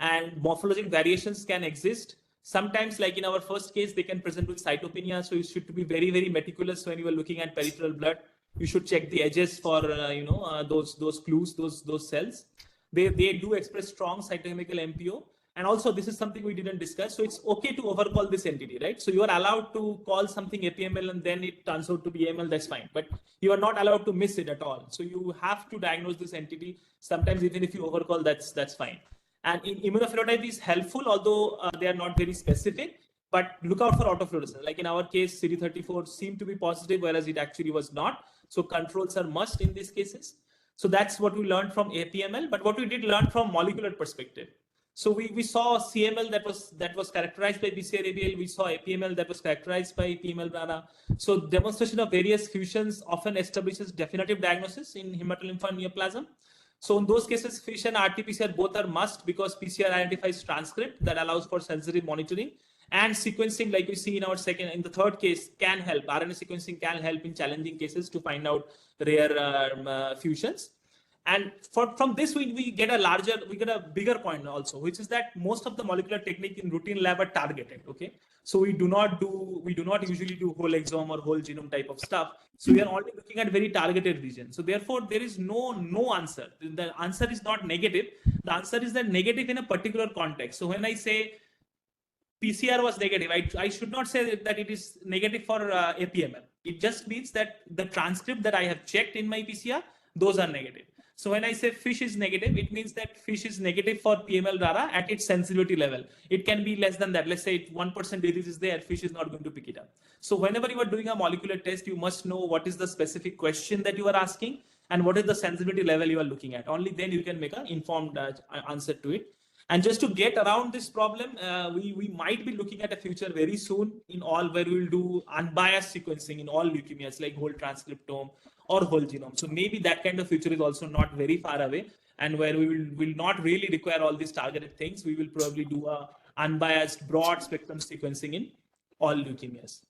and morphologic variations can exist. Sometimes, like in our first case, they can present with cytopenia. So you should be very, very meticulous when you are looking at peripheral blood. You should check the edges for those clues, those cells. They do express strong cytochemical MPO. And also, this is something we didn't discuss. So it's okay to overcall this entity, right? So you are allowed to call something APML and then it turns out to be AML, that's fine. But you are not allowed to miss it at all. So you have to diagnose this entity. Sometimes even if you overcall, that's fine. And in immunophenotype is helpful, although they are not very specific. But look out for autofluorescence. Like in our case, CD34 seemed to be positive, whereas it actually was not. So controls are must in these cases. So that's what we learned from APML. But what we did learn from molecular perspective. So we saw CML that was characterized by BCR-ABL. We saw APML that was characterized by PML-RARA. So demonstration of various fusions often establishes definitive diagnosis in hematolymph and neoplasm. So in those cases, FISH and RT-PCR both are must because PCR identifies transcript that allows for sensitive monitoring, and sequencing, like we see in the third case, can help. RNA sequencing can help in challenging cases to find out rare fusions. And from this, we get a bigger point also, which is that most of the molecular technique in routine lab are targeted. Okay, so we do not usually do whole exome or whole genome type of stuff. So we are only looking at very targeted regions. So therefore, there is no answer. The answer is not negative. The answer is that negative in a particular context. So when I say PCR was negative, I should not say that it is negative for APML. It just means that the transcript that I have checked in my PCR, those are negative. So when I say FISH is negative, it means that FISH is negative for PML-RARA at its sensitivity level. It can be less than that. Let's say 1% disease is there, FISH is not going to pick it up. So whenever you are doing a molecular test, you must know what is the specific question that you are asking and what is the sensitivity level you are looking at. Only then you can make an informed answer to it. And just to get around this problem, we might be looking at a future very soon where we will do unbiased sequencing in all leukemias, like whole transcriptome or whole genome. So maybe that kind of future is also not very far away, and where we will not really require all these targeted things. We will probably do a unbiased broad spectrum sequencing in all leukemias.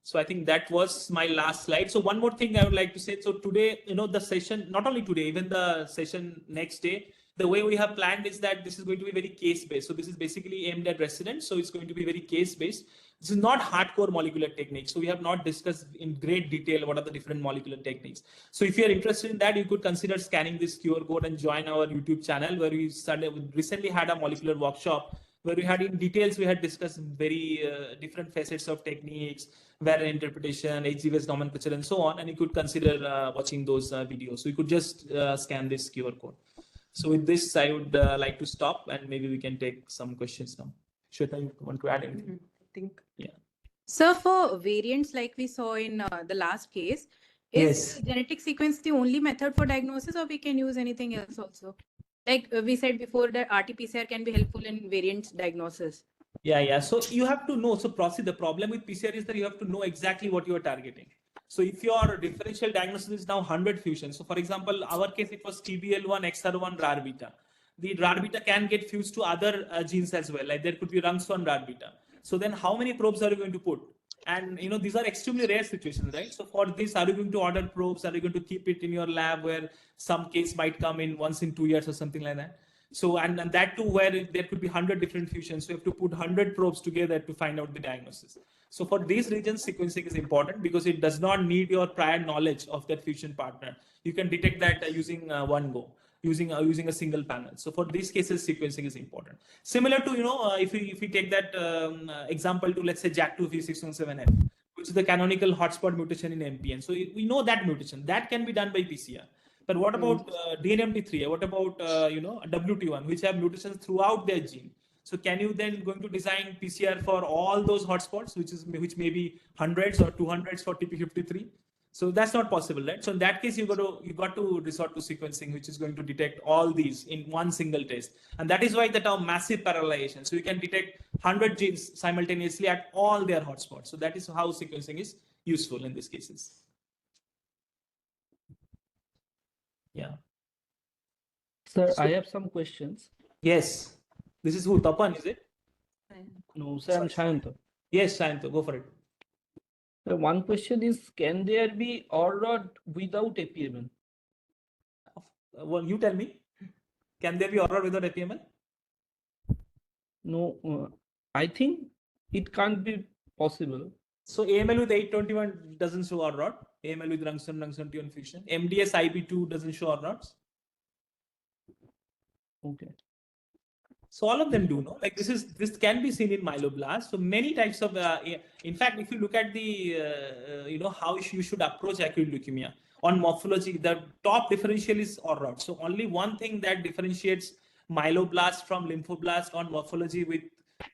So I think that was my last slide. So one more thing I would like to say. So today, the session, not only today, even the session next day, the way we have planned is that this is going to be very case-based. So this is basically aimed at residents. So it's going to be very case-based. This is not hardcore molecular techniques. So we have not discussed in great detail what are the different molecular techniques. So if you're interested in that, you could consider scanning this QR code and join our YouTube channel, where we recently had a molecular workshop where we had discussed very different facets of techniques, variant interpretation, HGVS nomenclature, and so on. And you could consider watching those videos. So you could just scan this QR code. So with this, I would like to stop, and maybe we can take some questions now. Sweta, you want to add anything? I think. Yeah. So for variants like we saw in the last case, is genetic sequence the only method for diagnosis, or we can use anything else also? Like we said before, that RT-PCR can be helpful in variant diagnosis. Yeah. So you have to know. So the problem with PCR is that you have to know exactly what you are targeting. So if your differential diagnosis is now 100 fusions, so for example, our case, it was TBL1, XR1, RAR beta. The RAR beta can get fused to other genes as well. Like there could be RUNX1, RAR beta. So then how many probes are you going to put? And these are extremely rare situations, right? So for this, are you going to order probes? Are you going to keep it in your lab where some case might come in once in 2 years or something like that? So and that too where there could be 100 different fusions. So you have to put 100 probes together to find out the diagnosis. So for these regions, sequencing is important because it does not need your prior knowledge of that fusion partner. You can detect that using one go, using a single panel. So for these cases, sequencing is important. Similar to if we take that example to, let's say, JAK2V617F, which is the canonical hotspot mutation in MPN. So we know that mutation that can be done by PCR. But what about DNMT3? What about WT1, which have mutations throughout their gene? So can you then going to design PCR for all those hotspots, which may be hundreds or 200s for TP53? So that's not possible, right? So in that case, you got to resort to sequencing, which is going to detect all these in one single test. And that is why the term massive parallelization. So you can detect 100 genes simultaneously at all their hotspots. So that is how sequencing is useful in these cases. Yeah. Sir, I have some questions. Yes. This is who? Tapan, is it? No, sir, I'm Shayanta. Yes, Shayanta, go for it. So one question is, can there be OR-ROD without APML? Well, you tell me. Can there be OR-ROD without APML? No, I think it can't be possible. So AML with 821 doesn't show OR-ROD. AML with Rungston-T1 fusion. MDS IB2 doesn't show OR-RODs. Okay. So all of them do, no? Like this can be seen in myeloblasts. So many types of, in fact, if you look at the, how you should approach acute leukemia on morphology, the top differential is OR-ROD. So only one thing that differentiates myeloblast from lymphoblast on morphology with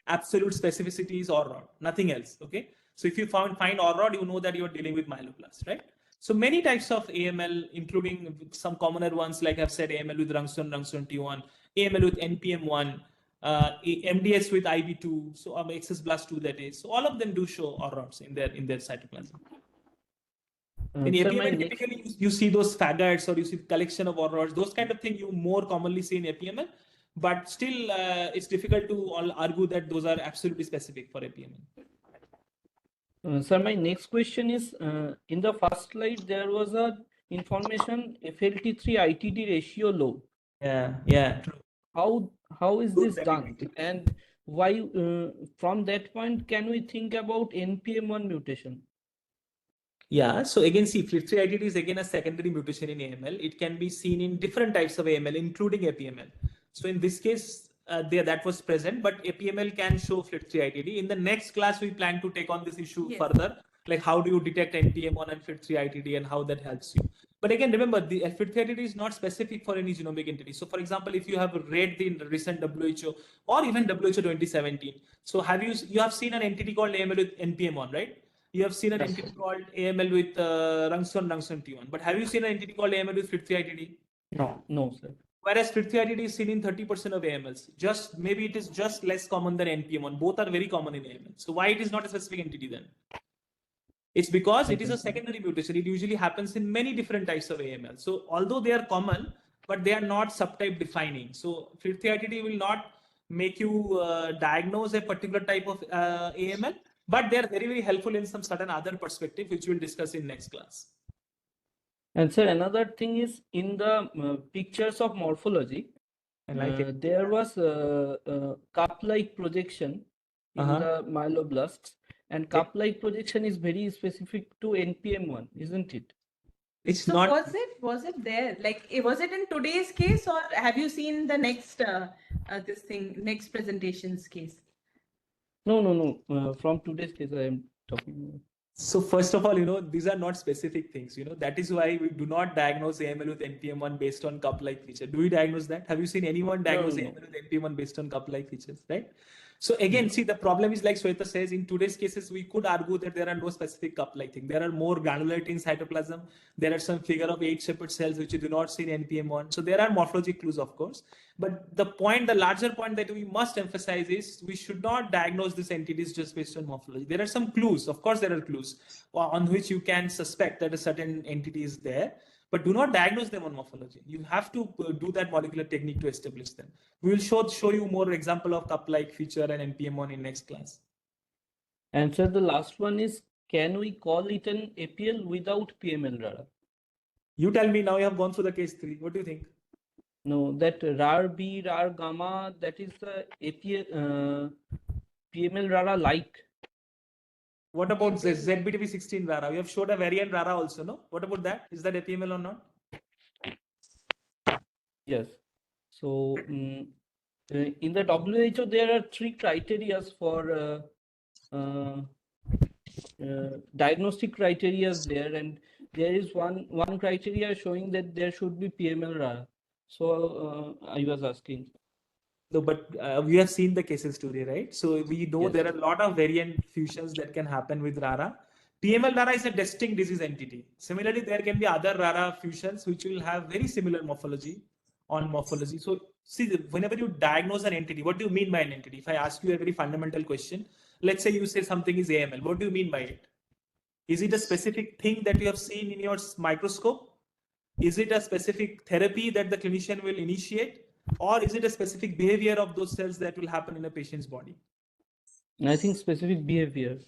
absolute specificity is OR-ROD, nothing else. Okay. So if you find OR-ROD, you know that you're dealing with myeloblast, right? So many types of AML, including some commoner ones, like I've said, AML with Rungston-T1, AML with NPM1, MDS with IB2, so excess blast 2 that is. So all of them do show OR-RODs in their cytoplasm. In APML, typically you see those faggots or you see collection of OR-RODs, those kind of things you more commonly see in APML, but still it's difficult to argue that those are absolutely specific for APML. Sir, my next question is, in the first slide, there was a information FLT3 ITD ratio low. Yeah, true. How is this done? And why, from that point, can we think about NPM1 mutation? Yeah, so again, see, FLT3 ITD is again a secondary mutation in AML. It can be seen in different types of AML, including APML. So in this case, that was present, but APML can show FLT3 ITD. In the next class, we plan to take on this issue further, like how do you detect NPM1 and FLT3 ITD and how that helps you. But again, remember, the FLT3 ITD is not specific for any genomic entity. So for example, if you have read the recent WHO or even WHO 2017, so you have seen an entity called AML with NPM1, right? You have seen an entity called AML with Rungston-T1, but have you seen an entity called AML with FLT3 ITD? No, sir. Whereas FLT3 ITD is seen in 30% of AMLs. Maybe it is just less common than NPM1. Both are very common in AML. So why it is not a specific entity then? It's because it is a secondary mutation. It usually happens in many different types of AML. So although they are common, but they are not subtype defining. So FLT3 ITD will not make you diagnose a particular type of AML, but they are very, very helpful in some certain other perspective, which we'll discuss in next class. And sir, another thing is in the pictures of morphology, there was cup-like projection in the myeloblasts, and cup-like projection is very specific to NPM1, isn't it? It's So not. was it there? Like, was it in today's case, or have you seen the next next presentation's case? No. From today's case, I am talking about. So first of all, these are not specific things. That is why we do not diagnose AML with NPM1 based on cup-like feature. Do we diagnose that? Have you seen anyone diagnose AML with NPM1 based on cup-like features, right? So again, see, the problem is like Sweta says, in today's cases, we could argue that there are no specific cup-like thing. There are more granularity in cytoplasm. There are some figure of 8 separate cells, which you do not see in NPM1. So there are morphologic clues, of course. But the larger point that we must emphasize is we should not diagnose these entities just based on morphology. There are some clues. Of course, there are clues on which you can suspect that a certain entity is there. But do not diagnose them on morphology. You have to do that molecular technique to establish them. We will show you more example of cup-like feature and NPM1 in next class. And sir, the last one is, can we call it an APL without PML RARA? You tell me now. You have gone through the case 3. What do you think? No, that RAR B, RAR gamma, that is the APL, PML RARA like. What about ZBTB16 RARA? You have showed a variant RARA also, no? What about that? Is that APML or not? Yes. So in the WHO, there are 3 criteria for diagnostic criteria there, and there is one criteria showing that there should be PML RARA. So I was asking. No, but we have seen the cases today, right? So we know Yes. there are a lot of variant fusions that can happen with RARA. PML RARA is a distinct disease entity. Similarly, there can be other RARA fusions which will have very similar morphology on morphology. So see, whenever you diagnose an entity, what do you mean by an entity? If I ask you a very fundamental question, let's say you say something is AML, what do you mean by it? Is it a specific thing that you have seen in your microscope? Is it a specific therapy that the clinician will initiate? Or is it a specific behavior of those cells that will happen in a patient's body? I think specific behavior.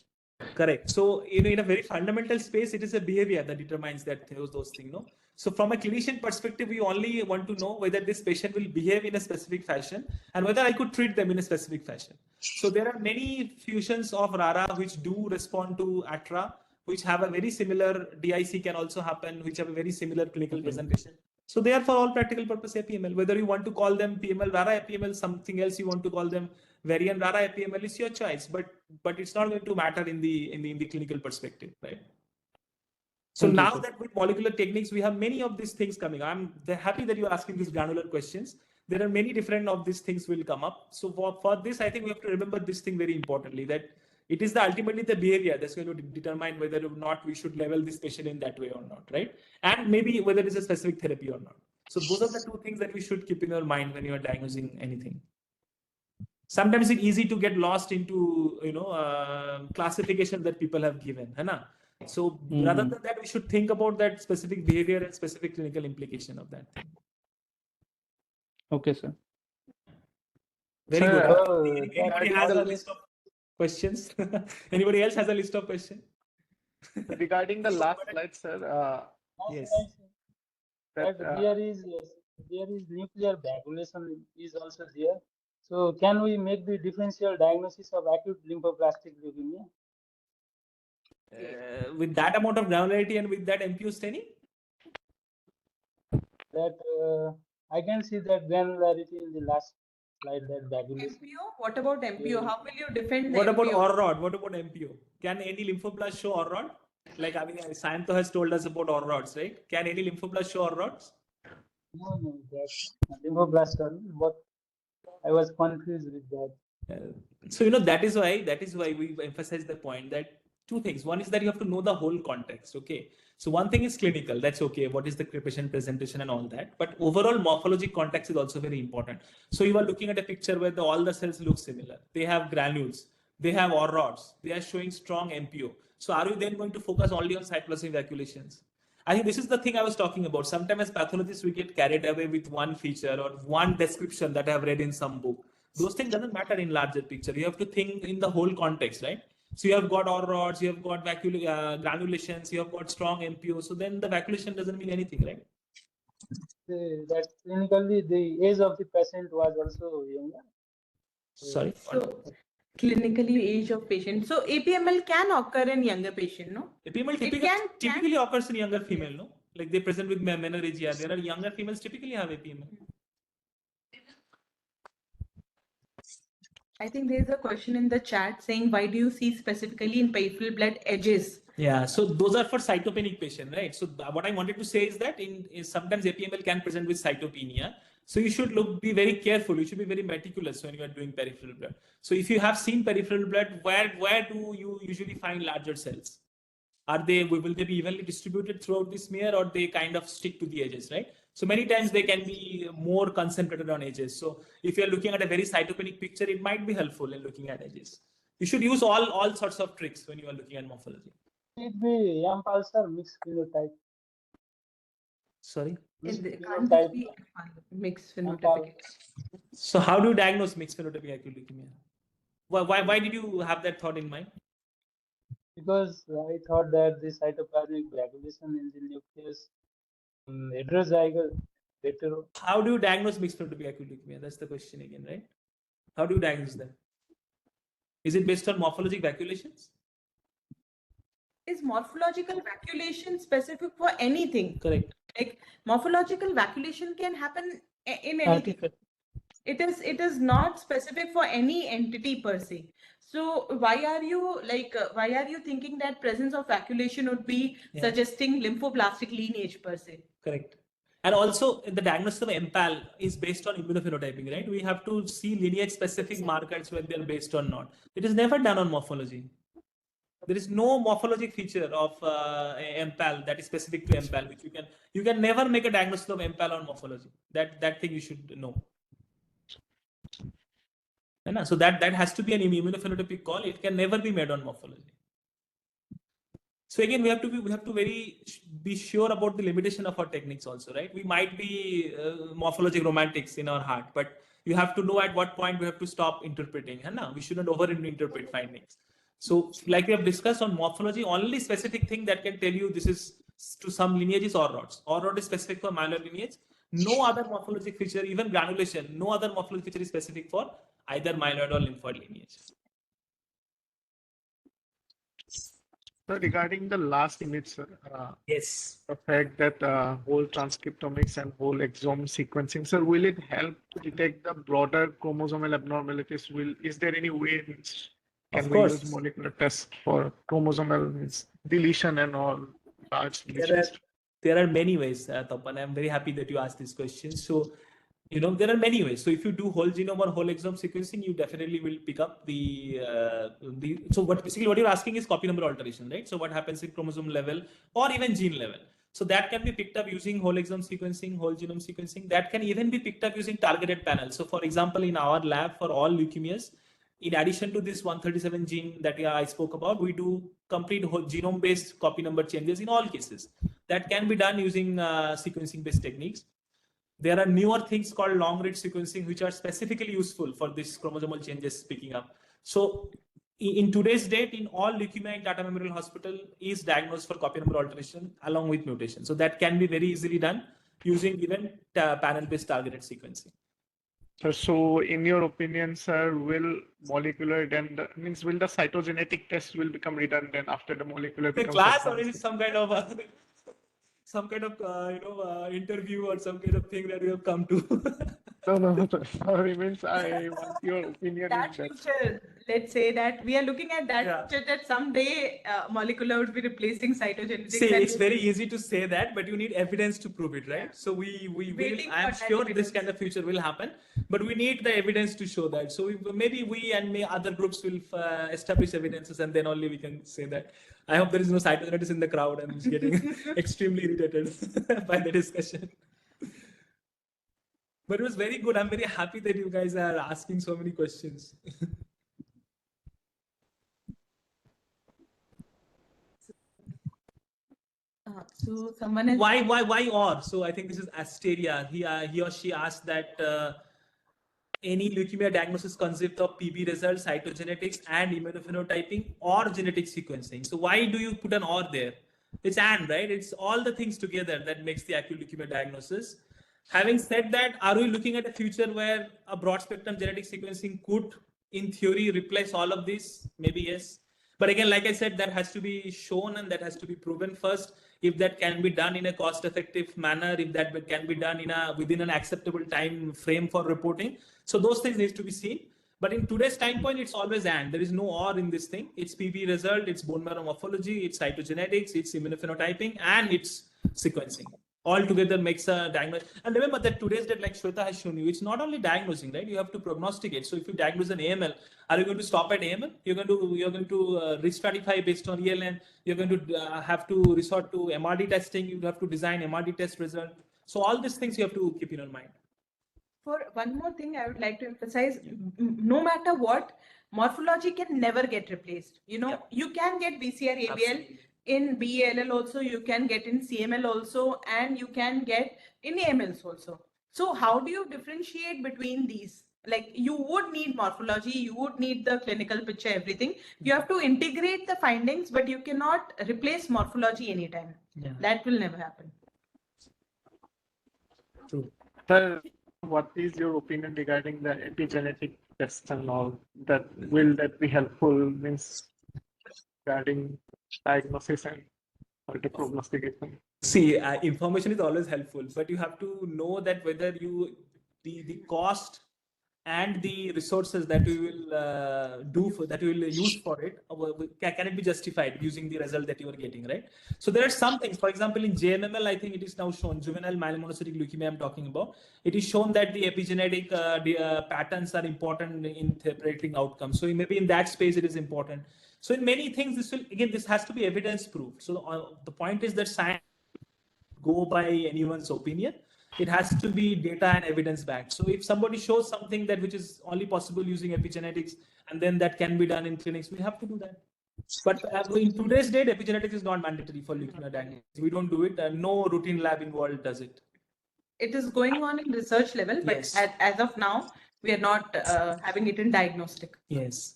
Correct. So, in a very fundamental space, it is a behavior that determines that those things. No. So, from a clinician perspective, we only want to know whether this patient will behave in a specific fashion and whether I could treat them in a specific fashion. So, there are many fusions of RARA which do respond to ATRA, which have a very similar DIC can also happen, which have a very similar clinical presentation. So they are for all practical purpose APML. Whether you want to call them PML RARA APML, something else you want to call them variant RARA APML is your choice, but it's not going to matter in the clinical perspective, right? So Thank you, now sir. that with molecular techniques, we have many of these things coming. I'm happy that you're asking these granular questions. There are many different of these things will come up. So for this, I think we have to remember this thing very importantly, that it is ultimately the behavior that's going to determine whether or not we should level this patient in that way or not, right? And maybe whether it's a specific therapy or not. So those are the 2 things that we should keep in our mind when you are diagnosing anything. Sometimes it's easy to get lost into classification that people have given, है ना? So rather than that, we should think about that specific behavior and specific clinical implication of that thing. Okay, sir. Very Sir, good. Anybody has a list of questions? Anybody else has a list of questions? regarding the last slide, sir, Yes. That there is nuclear coagulation is also there. So can we make the differential diagnosis of acute lymphoblastic leukemia? With that amount of granularity and with that MPO staining? That I can see that granularity in the last slide, that coagulation. MPO? What about MPO? How will you defend the What about MPO? OR-ROD? What about MPO? Can any lymphoblast show OR-ROD? Like, I mean, Sayanto has told us about OR-RODs, right? Can any lymphoblast show OR-RODs? No, that's lymphoblast only, but I was confused with that. So that is why we emphasize the point that 2 things. One is that you have to know the whole context. Okay. So one thing is clinical. That's okay. What is the patient presentation and all that. But overall morphologic context is also very important. So you are looking at a picture where all the cells look similar. They have granules. They have OR-RODs. They are showing strong MPO. So are you then going to focus only on cytoplasmic evacuations? I think this is the thing I was talking about. Sometimes as pathologists, we get carried away with one feature or one description that I have read in some book. Those things doesn't matter in larger picture. You have to think in the whole context, right? So you have got OR-RODs, you have got granulations, you have got strong MPO. So then the evacuation doesn't mean anything, right? That clinically the age of the patient was also younger. Sorry. So clinically age of patient. So APML can occur in younger patient, no? APML typically occurs in younger female, no? Like they present with menorrhagia. There are younger females typically have APML. I think there's a question in the chat saying, why do you see specifically in peripheral blood edges? Yeah, so those are for cytopenic patient, right? So what I wanted to say is that sometimes APML can present with cytopenia. So you should be very careful. You should be very meticulous when you are doing peripheral blood. So if you have seen peripheral blood, where do you usually find larger cells? Will they be evenly distributed throughout the smear, or they kind of stick to the edges, right? So many times they can be more concentrated on edges. So if you're looking at a very cytopenic picture, it might be helpful in looking at edges. You should use all sorts of tricks when you are looking at morphology. It be impulsor mixed phenotype. Sorry? Mixed phenotypic. So how do you diagnose mixed phenotypic acute leukemia? Why did you have that thought in mind? Because I thought that the cytoplasmic regulation in the nucleus heterozygote hetero. How do you diagnose mixed phenotypic acute leukemia? That's the question again, right? How do you diagnose them? Is it based on morphologic vacuolations? Is morphological vacuolation specific for anything? Correct. Like morphological vacuolation can happen in anything. It is not specific for any entity per se. So why are you thinking that presence of vacuolation would be suggesting lymphoblastic lineage per se? Correct. And also the diagnosis of MPAL is based on immunophenotyping, right? We have to see lineage specific markers whether they're based or not. It is never done on morphology. There is no morphologic feature of MPAL that is specific to MPAL, which you can never make a diagnosis of MPAL on morphology. That thing you should know. So that has to be an immunophenotypic call. It can never be made on morphology. So again, we have to be sure about the limitation of our techniques also, right? We might be morphologic romantics in our heart, but you have to know at what point we have to stop interpreting. We shouldn't over-interpret findings. So like we have discussed on morphology, only specific thing that can tell you this is to some lineages or rods. Or rod is specific for myeloid lineage. No other morphologic feature, even granulation, no other morphologic feature is specific for either myeloid or lymphoid lineage. So regarding the last image, sir, yes, the fact that whole transcriptomics and whole exome sequencing, sir, will it help to detect the broader chromosomal abnormalities? Is there any way can we use molecular tests for chromosomal deletion and all large deletions? There are many ways, Tapan. I'm very happy that you asked this question. So, there are many ways. So if you do whole genome or whole exome sequencing, you definitely will pick up so basically what you're asking is copy number alteration, right? So what happens in chromosome level or even gene level. So that can be picked up using whole exome sequencing, whole genome sequencing. That can even be picked up using targeted panels. So for example, in our lab for all leukemias, in addition to this 137 gene that I spoke about, we do complete whole genome based copy number changes in all cases. That can be done using sequencing based techniques. There are newer things called long read sequencing, which are specifically useful for this chromosomal changes picking up. So in today's date, in all leukemia in Tata Memorial Hospital is diagnosed for copy number alteration along with mutation. So that can be very easily done using even panel-based targeted sequencing. So in your opinion, sir, will molecular then will the cytogenetic test will become redundant after the molecular becomes class, or is it some kind of interview or some kind of thing that you have come to? No. Sorry, I want your opinion. That future, let's say that we are looking at that future that someday molecular would be replacing cytogenetics. See, it's very easy to say that, but you need evidence to prove it, right? Yeah. So we will. I'm sure this kind of future will happen, but we need the evidence to show that. So maybe we and other groups will establish evidences, and then only we can say that. I hope there is no cytogenetics in the crowd. I'm getting extremely irritated by the discussion. But it was very good. I'm very happy that you guys are asking so many questions. So someone is why or? So I think this is Asteria. He or she asked that any leukemia diagnosis consists of PB results, cytogenetics, and immunophenotyping or genetic sequencing. So why do you put an or there? It's and, right? It's all the things together that makes the acute leukemia diagnosis. Having said that, are we looking at a future where a broad spectrum genetic sequencing could, in theory, replace all of this? Maybe yes. But again, like I said, that has to be shown and that has to be proven first. If that can be done in a cost-effective manner, if that can be done within an acceptable time frame for reporting. So those things need to be seen. But in today's time point, it's always and. There is no or in this thing. It's PB result, it's bone marrow morphology, it's cytogenetics, it's immunophenotyping, and it's sequencing. All together makes a diagnosis. And remember that today's date, like Sweta has shown you, it's not only diagnosing, right? You have to prognosticate. So if you diagnose an AML, are you going to stop at AML? You're going to re-stratify based on ELN. You're going to have to resort to MRD testing. You have to design MRD test result. So all these things you have to keep in your mind. For one more thing, I would like to emphasize, no matter what, morphology can never get replaced. You can get BCR ABL. Absolutely. In BALL also, you can get in CML also, and you can get in AMLs also. So how do you differentiate between these? like you would need morphology, you would need the clinical picture, everything. You have to integrate the findings, but you cannot replace morphology anytime. Yeah. That will never happen. True. Sir, what is your opinion regarding the epigenetic test and all? That will that be helpful? Means regarding diagnosis and the prognostication. See, information is always helpful, but you have to know that whether the cost and the resources that you will that you will use for it, can it be justified using the result that you are getting, right? So there are some things. For example, in JMML, I think it is now shown, juvenile myelomonocytic leukemia I'm talking about. It is shown that the epigenetic patterns are important in predicting outcomes. So maybe in that space it is important. So in many things, this has to be evidence proved. So the point is that science go by anyone's opinion. It has to be data and evidence backed. So if somebody shows something that which is only possible using epigenetics, and then that can be done in clinics, we have to do that. But in today's date, epigenetics is not mandatory for leukemia diagnosis. We don't do it, and no routine lab involved does it. It is going on in research level, but Yes. as of now, we are not having it in diagnostic. Yes.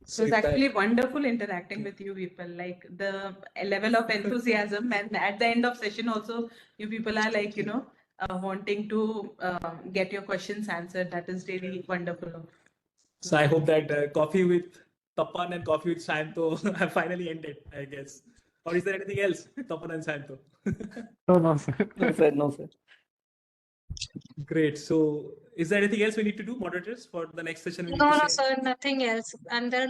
So it's actually wonderful interacting with you people, like the level of enthusiasm, and at the end of session also, you people are like, wanting to get your questions answered. That is really wonderful. So I hope that coffee with Tapan and coffee with Santo have finally ended, I guess. Or is there anything else, Tapan and Santo? No, sir. No, sir. No, sir. Great. So is there anything else we need to do, moderators, for the next session? No, sir, nothing else. And there are